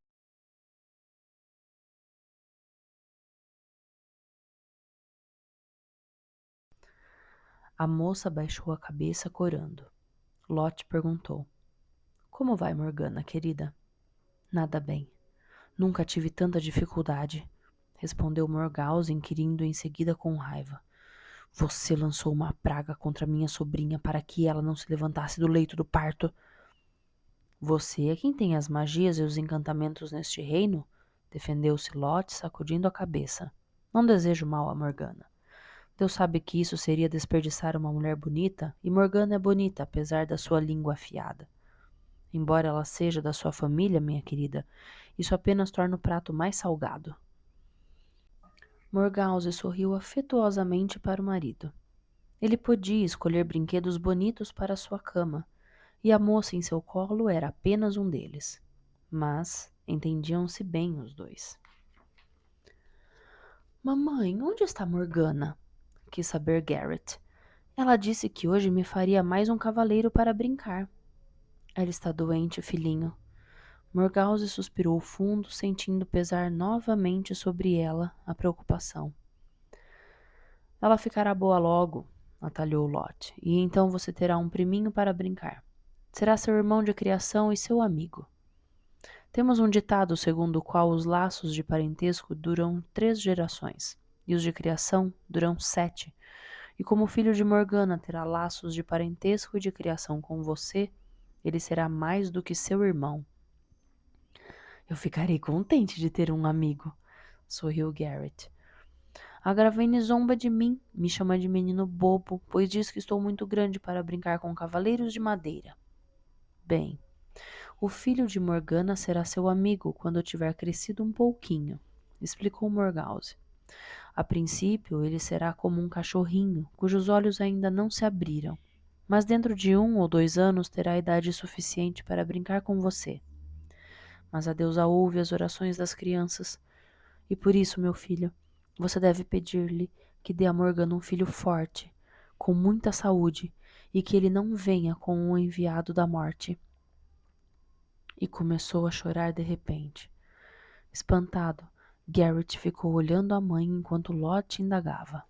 A moça baixou a cabeça corando. Lot perguntou: Como vai, Morgana, querida? Nada bem. Nunca tive tanta dificuldade, respondeu Morgause, inquirindo em seguida com raiva. Você lançou uma praga contra minha sobrinha para que ela não se levantasse do leito do parto. Você é quem tem as magias e os encantamentos neste reino? Defendeu-se Lot, sacudindo a cabeça. Não desejo mal a Morgana. Deus sabe que isso seria desperdiçar uma mulher bonita, e Morgana é bonita, apesar da sua língua afiada. Embora ela seja da sua família, minha querida, isso apenas torna o prato mais salgado. Morgause sorriu afetuosamente para o marido. Ele podia escolher brinquedos bonitos para sua cama, e a moça em seu colo era apenas um deles. Mas entendiam-se bem os dois. Mamãe, onde está Morgana? Quis saber Garrett. Ela disse que hoje me faria mais um cavaleiro para brincar. Ela está doente, filhinho. Morgause suspirou fundo, sentindo pesar novamente sobre ela a preocupação. Ela ficará boa logo, atalhou Lot, e então você terá um priminho para brincar. Será seu irmão de criação e seu amigo. Temos um ditado segundo o qual os laços de parentesco duram 3 gerações, e os de criação duram 7. E como o filho de Morgana terá laços de parentesco e de criação com você, ele será mais do que seu irmão. Eu ficarei contente de ter um amigo, sorriu Garrett. A Gravine zomba de mim, me chama de menino bobo, pois diz que estou muito grande para brincar com cavaleiros de madeira. Bem, o filho de Morgana será seu amigo quando tiver crescido um pouquinho, explicou Morgause. A princípio, ele será como um cachorrinho, cujos olhos ainda não se abriram, mas dentro de 1 ou 2 anos terá idade suficiente para brincar com você. Mas a deusa ouve as orações das crianças, e por isso, meu filho, você deve pedir-lhe que dê a Morgana um filho forte, com muita saúde, e que ele não venha com o enviado da morte. E começou a chorar de repente. Espantado, Garrett ficou olhando a mãe enquanto Lot indagava.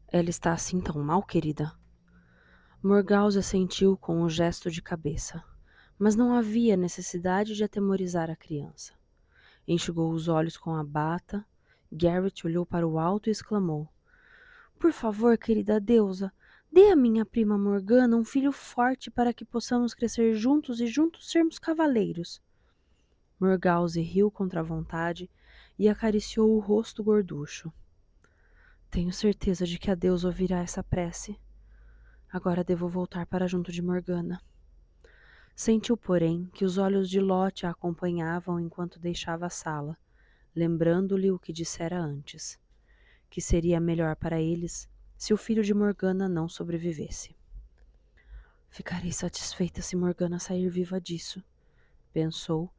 Ela está assim tão mal, querida? Morgause assentiu com um gesto de cabeça, mas não havia necessidade de atemorizar a criança. Enxugou os olhos com a bata. Garrett olhou para o alto e exclamou: Por favor, querida deusa, dê à minha prima Morgana um filho forte para que possamos crescer juntos e juntos sermos cavaleiros. Morgause riu contra a vontade e acariciou o rosto gorducho. Tenho certeza de que a deusa ouvirá essa prece. Agora devo voltar para junto de Morgana. Sentiu, porém, que os olhos de Lot a acompanhavam enquanto deixava a sala, lembrando-lhe o que dissera antes, que seria melhor para eles se o filho de Morgana não sobrevivesse. Ficarei satisfeita se Morgana sair viva disso, pensou,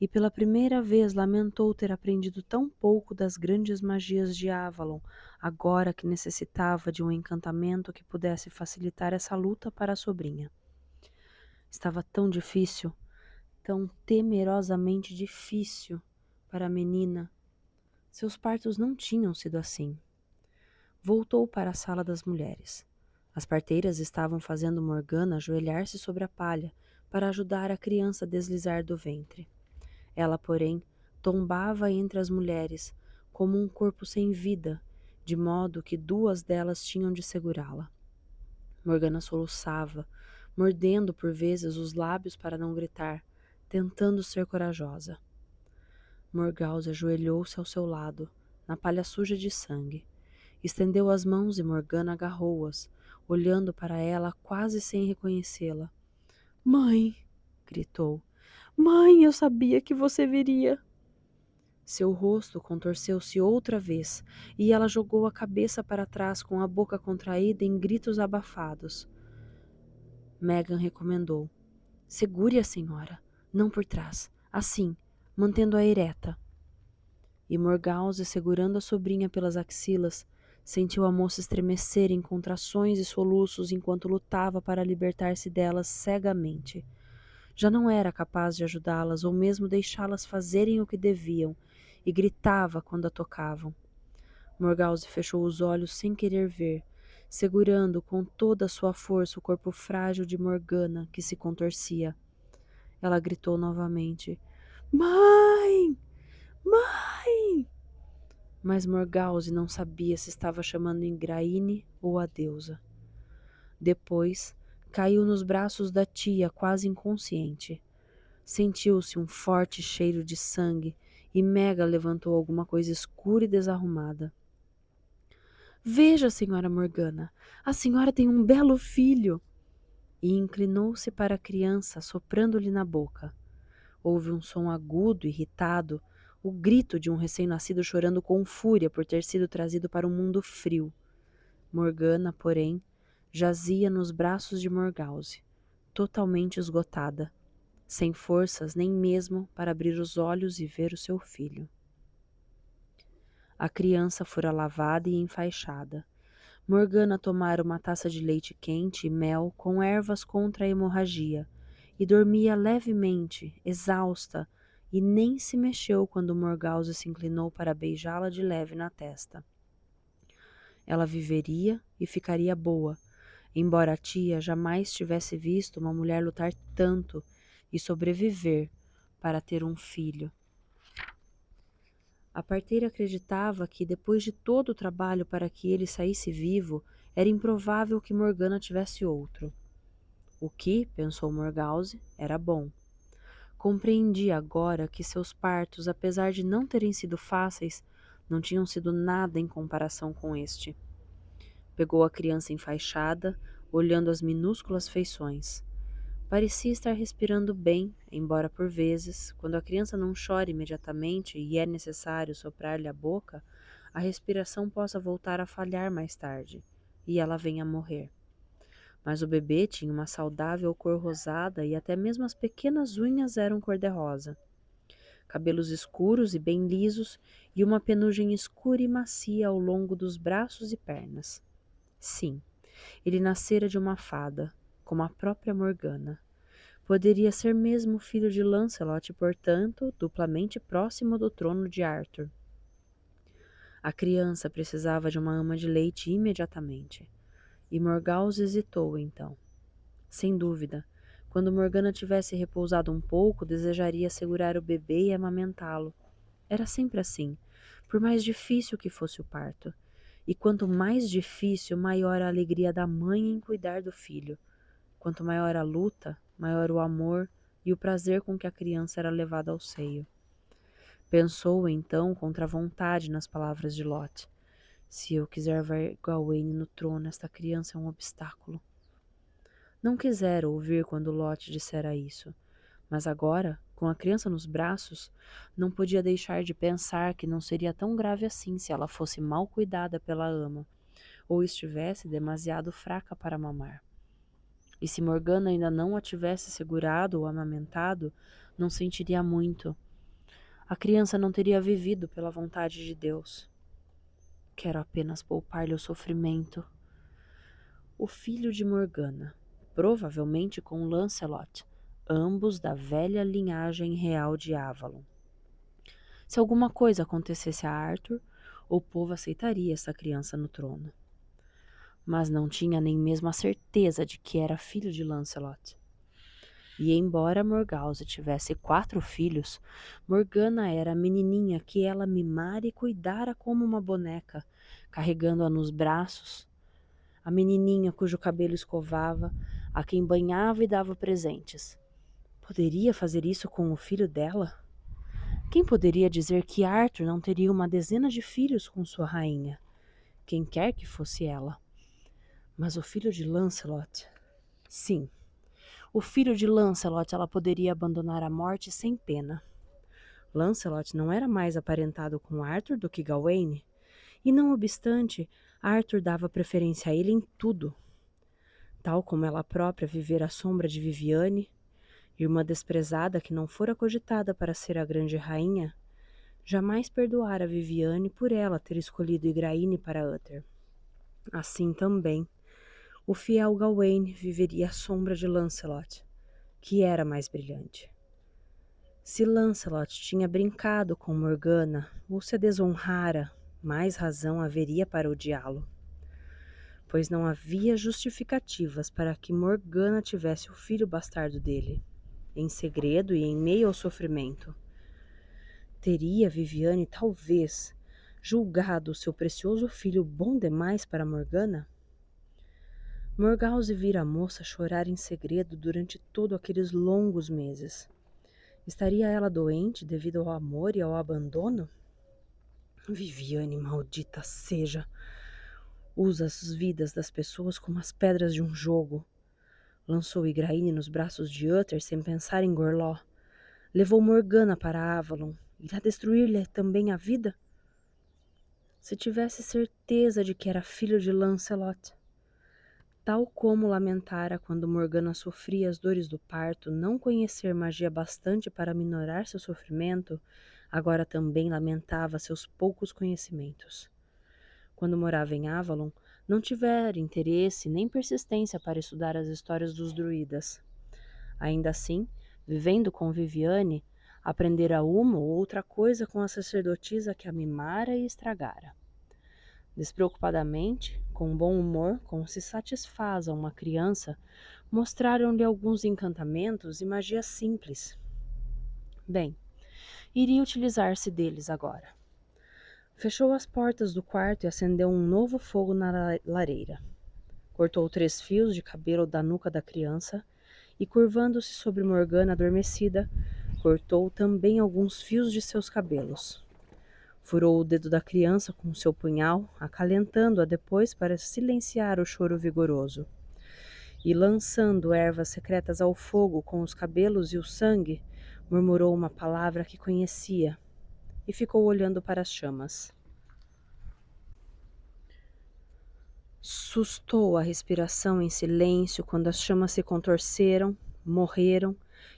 e pela primeira vez lamentou ter aprendido tão pouco das grandes magias de Avalon, agora que necessitava de um encantamento que pudesse facilitar essa luta para a sobrinha. Estava tão difícil, tão temerosamente difícil para a menina. Seus partos não tinham sido assim. Voltou para a sala das mulheres. As parteiras estavam fazendo Morgana ajoelhar-se sobre a palha para ajudar a criança a deslizar do ventre. Ela, porém, tombava entre as mulheres, como um corpo sem vida, de modo que duas delas tinham de segurá-la. Morgana soluçava, mordendo por vezes os lábios para não gritar, tentando ser corajosa. Morgause ajoelhou-se ao seu lado, na palha suja de sangue. Estendeu as mãos e Morgana agarrou-as, olhando para ela quase sem reconhecê-la. Mãe! Gritou. Mãe, eu sabia que você viria! Seu rosto contorceu-se outra vez, e ela jogou a cabeça para trás com a boca contraída em gritos abafados. Megan recomendou. Segure a senhora, não por trás, assim, mantendo-a ereta. E Morgause, segurando a sobrinha pelas axilas, sentiu a moça estremecer em contrações e soluços enquanto lutava para libertar-se delas cegamente. Já não era capaz de ajudá-las ou mesmo deixá-las fazerem o que deviam, e gritava quando a tocavam. Morgause fechou os olhos sem querer ver, segurando com toda a sua força o corpo frágil de Morgana, que se contorcia. Ela gritou novamente: Mãe! Mãe! Mas Morgause não sabia se estava chamando Ingraine ou a deusa. Depois, caiu nos braços da tia, quase inconsciente. Sentiu-se um forte cheiro de sangue e Mega levantou alguma coisa escura e desarrumada. Veja, senhora Morgana, a senhora tem um belo filho! E inclinou-se para a criança, soprando-lhe na boca. Houve um som agudo, irritado, o grito de um recém-nascido chorando com fúria por ter sido trazido para um mundo frio. Morgana, porém, jazia nos braços de Morgause, totalmente esgotada, sem forças nem mesmo para abrir os olhos e ver o seu filho. A criança fora lavada e enfaixada. Morgana tomara uma taça de leite quente e mel com ervas contra a hemorragia, e dormia levemente, exausta, e nem se mexeu quando Morgause se inclinou para beijá-la de leve na testa. Ela viveria e ficaria boa, embora a tia jamais tivesse visto uma mulher lutar tanto e sobreviver para ter um filho. A parteira acreditava que, depois de todo o trabalho para que ele saísse vivo, era improvável que Morgana tivesse outro. O que, pensou Morgause, era bom. Compreendia agora que seus partos, apesar de não terem sido fáceis, não tinham sido nada em comparação com este. Pegou a criança enfaixada, olhando as minúsculas feições. Parecia estar respirando bem, embora por vezes, quando a criança não chora imediatamente e é necessário soprar-lhe a boca, a respiração possa voltar a falhar mais tarde, e ela venha a morrer. Mas o bebê tinha uma saudável cor rosada e até mesmo as pequenas unhas eram cor-de-rosa. Cabelos escuros e bem lisos e uma penugem escura e macia ao longo dos braços e pernas. Sim, ele nascera de uma fada, como a própria Morgana. Poderia ser mesmo filho de Lancelot e, portanto, duplamente próximo do trono de Arthur. A criança precisava de uma ama de leite imediatamente, e Morgause hesitou então. Sem dúvida. Quando Morgana tivesse repousado um pouco, desejaria segurar o bebê e amamentá-lo. Era sempre assim, por mais difícil que fosse o parto. E quanto mais difícil, maior a alegria da mãe em cuidar do filho. Quanto maior a luta, maior o amor e o prazer com que a criança era levada ao seio. Pensou então contra a vontade nas palavras de Lot. Se eu quiser ver Gawaine no trono, esta criança é um obstáculo. Não quisera ouvir quando Lot dissera isso, mas agora, com a criança nos braços, não podia deixar de pensar que não seria tão grave assim se ela fosse mal cuidada pela ama, ou estivesse demasiado fraca para mamar. E se Morgana ainda não a tivesse segurado ou amamentado, não sentiria muito. A criança não teria vivido pela vontade de Deus. Quero apenas poupar-lhe o sofrimento. O filho de Morgana, provavelmente com Lancelot, ambos da velha linhagem real de Avalon. Se alguma coisa acontecesse a Arthur, o povo aceitaria essa criança no trono. Mas não tinha nem mesmo a certeza de que era filho de Lancelot. E embora Morgause tivesse 4 filhos, Morgana era a menininha que ela mimara e cuidara como uma boneca, carregando-a nos braços, a menininha cujo cabelo escovava, a quem banhava e dava presentes. Poderia fazer isso com o filho dela? Quem poderia dizer que Arthur não teria uma dezena de filhos com sua rainha? Quem quer que fosse ela. Mas o filho de Lancelot? Sim, o filho de Lancelot ela poderia abandonar a morte sem pena. Lancelot não era mais aparentado com Arthur do que Gawaine, e não obstante, Arthur dava preferência a ele em tudo. Tal como ela própria vivera à sombra de Viviane, irmã desprezada que não fora cogitada para ser a grande rainha, jamais perdoara Viviane por ela ter escolhido Igraine para Uther. Assim também, o fiel Gawaine viveria à sombra de Lancelot, que era mais brilhante. Se Lancelot tinha brincado com Morgana ou se a desonrara, mais razão haveria para odiá-lo, pois não havia justificativas para que Morgana tivesse o filho bastardo dele, em segredo e em meio ao sofrimento. Teria Viviane, talvez, julgado seu precioso filho bom demais para Morgana? Morgause vira a moça chorar em segredo durante todos aqueles longos meses. Estaria ela doente devido ao amor e ao abandono? Viviane, maldita seja! Usa as vidas das pessoas como as pedras de um jogo. Lançou Igraine nos braços de Uther sem pensar em Gorló. Levou Morgana para Avalon. Irá destruir-lhe também a vida? Se tivesse certeza de que era filho de Lancelot. Tal como lamentara quando Morgana sofria as dores do parto, não conhecer magia bastante para minorar seu sofrimento, agora também lamentava seus poucos conhecimentos. Quando morava em Avalon, não tivera interesse nem persistência para estudar as histórias dos druidas. Ainda assim, vivendo com Viviane, aprendera uma ou outra coisa com a sacerdotisa que a mimara e estragara. Despreocupadamente, com bom humor, como se satisfaz a uma criança, mostraram-lhe alguns encantamentos e magias simples. Bem, iria utilizar-se deles agora. Fechou as portas do quarto e acendeu um novo fogo na lareira. Cortou 3 fios de cabelo da nuca da criança e, curvando-se sobre Morgana adormecida, cortou também alguns fios de seus cabelos. Furou o dedo da criança com seu punhal, acalentando-a depois para silenciar o choro vigoroso. E, lançando ervas secretas ao fogo com os cabelos e o sangue, murmurou uma palavra que conhecia e ficou olhando para as chamas. Sustou a respiração em silêncio quando as chamas se contorceram, morreram,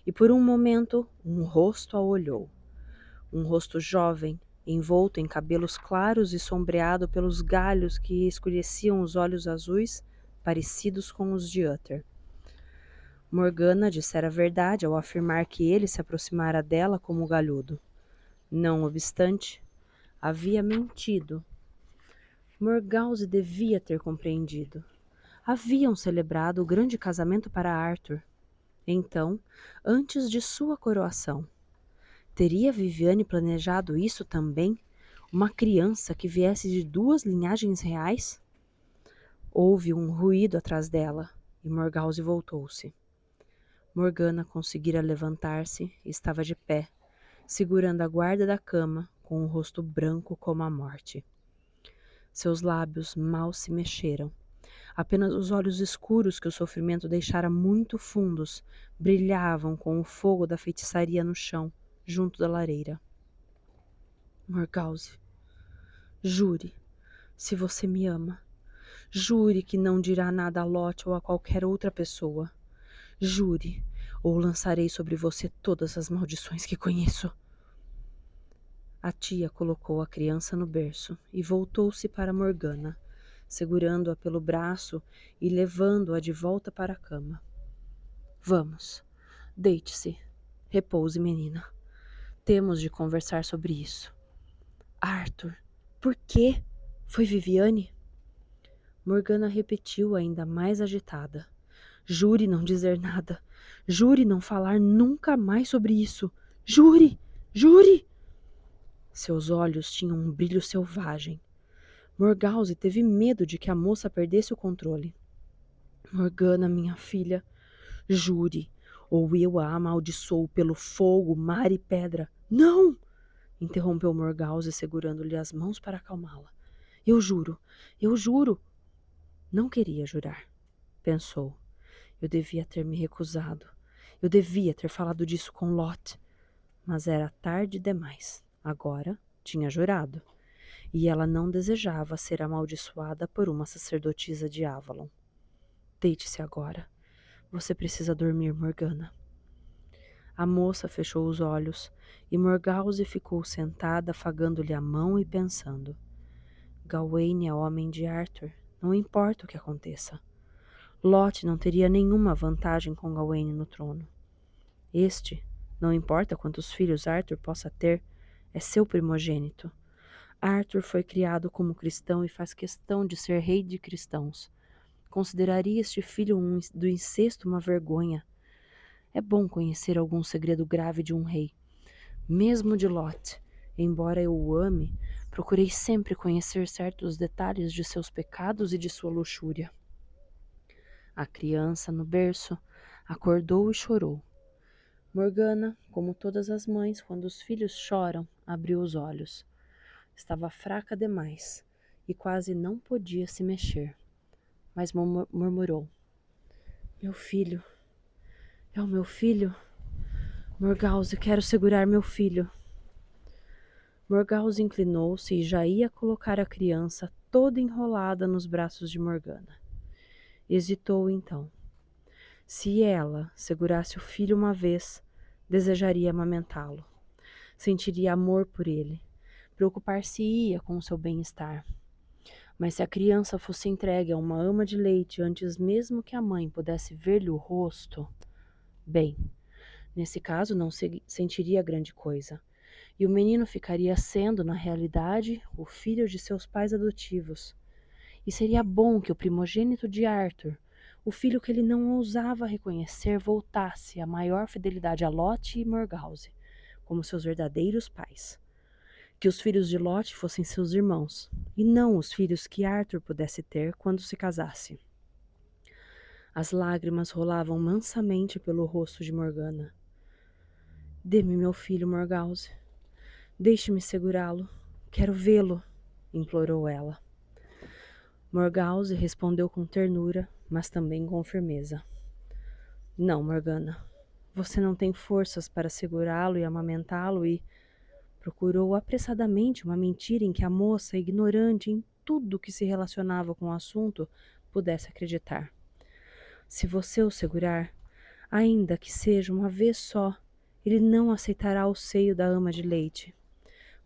e por um momento um rosto a olhou. Um rosto jovem, envolto em cabelos claros e sombreado pelos galhos que escureciam os olhos azuis, parecidos com os de Uther. Morgana dissera a verdade ao afirmar que ele se aproximara dela como galhudo. Não obstante, havia mentido. Morgause devia ter compreendido. Haviam celebrado o grande casamento para Arthur. Então, antes de sua coroação, teria Viviane planejado isso também? Uma criança que viesse de 2 linhagens reais? Houve um ruído atrás dela e Morgause voltou-se. Morgana conseguira levantar-se e estava de pé, segurando a guarda da cama, com o rosto branco como a morte. Seus lábios mal se mexeram. Apenas os olhos escuros que o sofrimento deixara muito fundos brilhavam com o fogo da feitiçaria no chão, junto da lareira. Morgause, jure, se você me ama. Jure que não dirá nada a Lot ou a qualquer outra pessoa. Jure, ou lançarei sobre você todas as maldições que conheço. A tia colocou a criança no berço e voltou-se para Morgana, segurando-a pelo braço e levando-a de volta para a cama. Vamos, deite-se. Repouse, menina. Temos de conversar sobre isso. Arthur, por quê? Foi Viviane? Morgana repetiu ainda mais agitada. Jure não dizer nada. Jure não falar nunca mais sobre isso. Jure! Jure! Seus olhos tinham um brilho selvagem. Morgause teve medo de que a moça perdesse o controle. Morgana, minha filha, jure, ou eu a amaldiçoo pelo fogo, mar e pedra. Não! Interrompeu Morgause, segurando-lhe as mãos para acalmá-la. Eu juro, eu juro. Não queria jurar, pensou. Eu devia ter me recusado. Eu devia ter falado disso com Lot. Mas era tarde demais. Agora tinha jurado. E ela não desejava ser amaldiçoada por uma sacerdotisa de Avalon. Deite-se agora. Você precisa dormir, Morgana. A moça fechou os olhos e Morgause ficou sentada, afagando-lhe a mão e pensando. Gawain é homem de Arthur. Não importa o que aconteça. Lot não teria nenhuma vantagem com Gawain no trono. Este, não importa quantos filhos Arthur possa ter, é seu primogênito. Arthur foi criado como cristão e faz questão de ser rei de cristãos. Consideraria este filho do incesto uma vergonha. É bom conhecer algum segredo grave de um rei. Mesmo de Lot, embora eu o ame, procurei sempre conhecer certos detalhes de seus pecados e de sua luxúria. A criança, no berço, acordou e chorou. Morgana, como todas as mães, quando os filhos choram, abriu os olhos. Estava fraca demais e quase não podia se mexer, mas murmurou. Meu filho, é o meu filho? Morgause, quero segurar meu filho. Morgause inclinou-se e já ia colocar a criança toda enrolada nos braços de Morgana. Hesitou então. Se ela segurasse o filho uma vez, desejaria amamentá-lo. Sentiria amor por ele. Preocupar-se-ia com o seu bem-estar. Mas se a criança fosse entregue a uma ama de leite antes mesmo que a mãe pudesse ver-lhe o rosto, bem, nesse caso não sentiria grande coisa. E o menino ficaria sendo, na realidade, o filho de seus pais adotivos. E seria bom que o primogênito de Arthur, o filho que ele não ousava reconhecer, voltasse à maior fidelidade a Lot e Morgause, como seus verdadeiros pais. Que os filhos de Lot fossem seus irmãos, e não os filhos que Arthur pudesse ter quando se casasse. As lágrimas rolavam mansamente pelo rosto de Morgana. Dê-me meu filho, Morgause. Deixe-me segurá-lo. Quero vê-lo, implorou ela. Morgause respondeu com ternura, mas também com firmeza. Não, Morgana. Você não tem forças para segurá-lo e amamentá-lo e... Procurou apressadamente uma mentira em que a moça, ignorante em tudo que se relacionava com o assunto, pudesse acreditar. Se você o segurar, ainda que seja uma vez só, ele não aceitará o seio da ama de leite.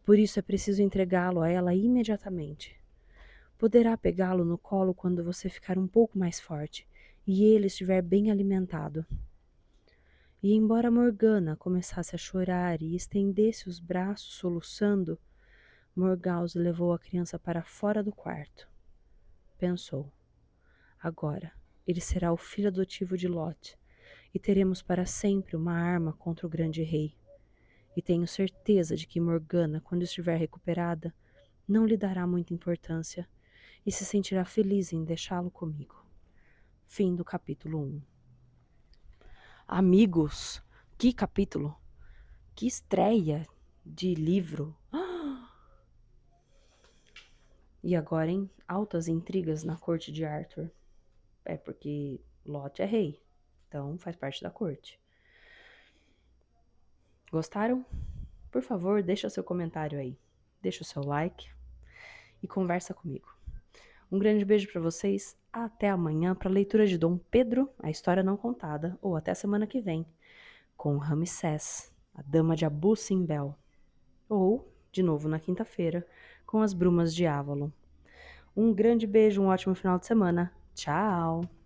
Por isso é preciso entregá-lo a ela imediatamente. Poderá pegá-lo no colo quando você ficar um pouco mais forte e ele estiver bem alimentado. E embora Morgana começasse a chorar e estendesse os braços soluçando, Morgause levou a criança para fora do quarto. Pensou. Agora, ele será o filho adotivo de Lot, e teremos para sempre uma arma contra o grande rei. E tenho certeza de que Morgana, quando estiver recuperada, não lhe dará muita importância e se sentirá feliz em deixá-lo comigo. Fim do capítulo 1. Amigos, que capítulo! Que estreia de livro! E agora, hein? Altas intrigas na corte de Arthur. É porque Lot é rei, então faz parte da corte. Gostaram? Por favor, deixa seu comentário aí. Deixa o seu like e conversa comigo. Um grande beijo para vocês. Até amanhã para a leitura de Dom Pedro, a história não contada, ou até semana que vem, com Ramsés, a dama de Abu Simbel. Ou, de novo na quinta-feira, com as brumas de Avalon. Um grande beijo, um ótimo final de semana. Tchau!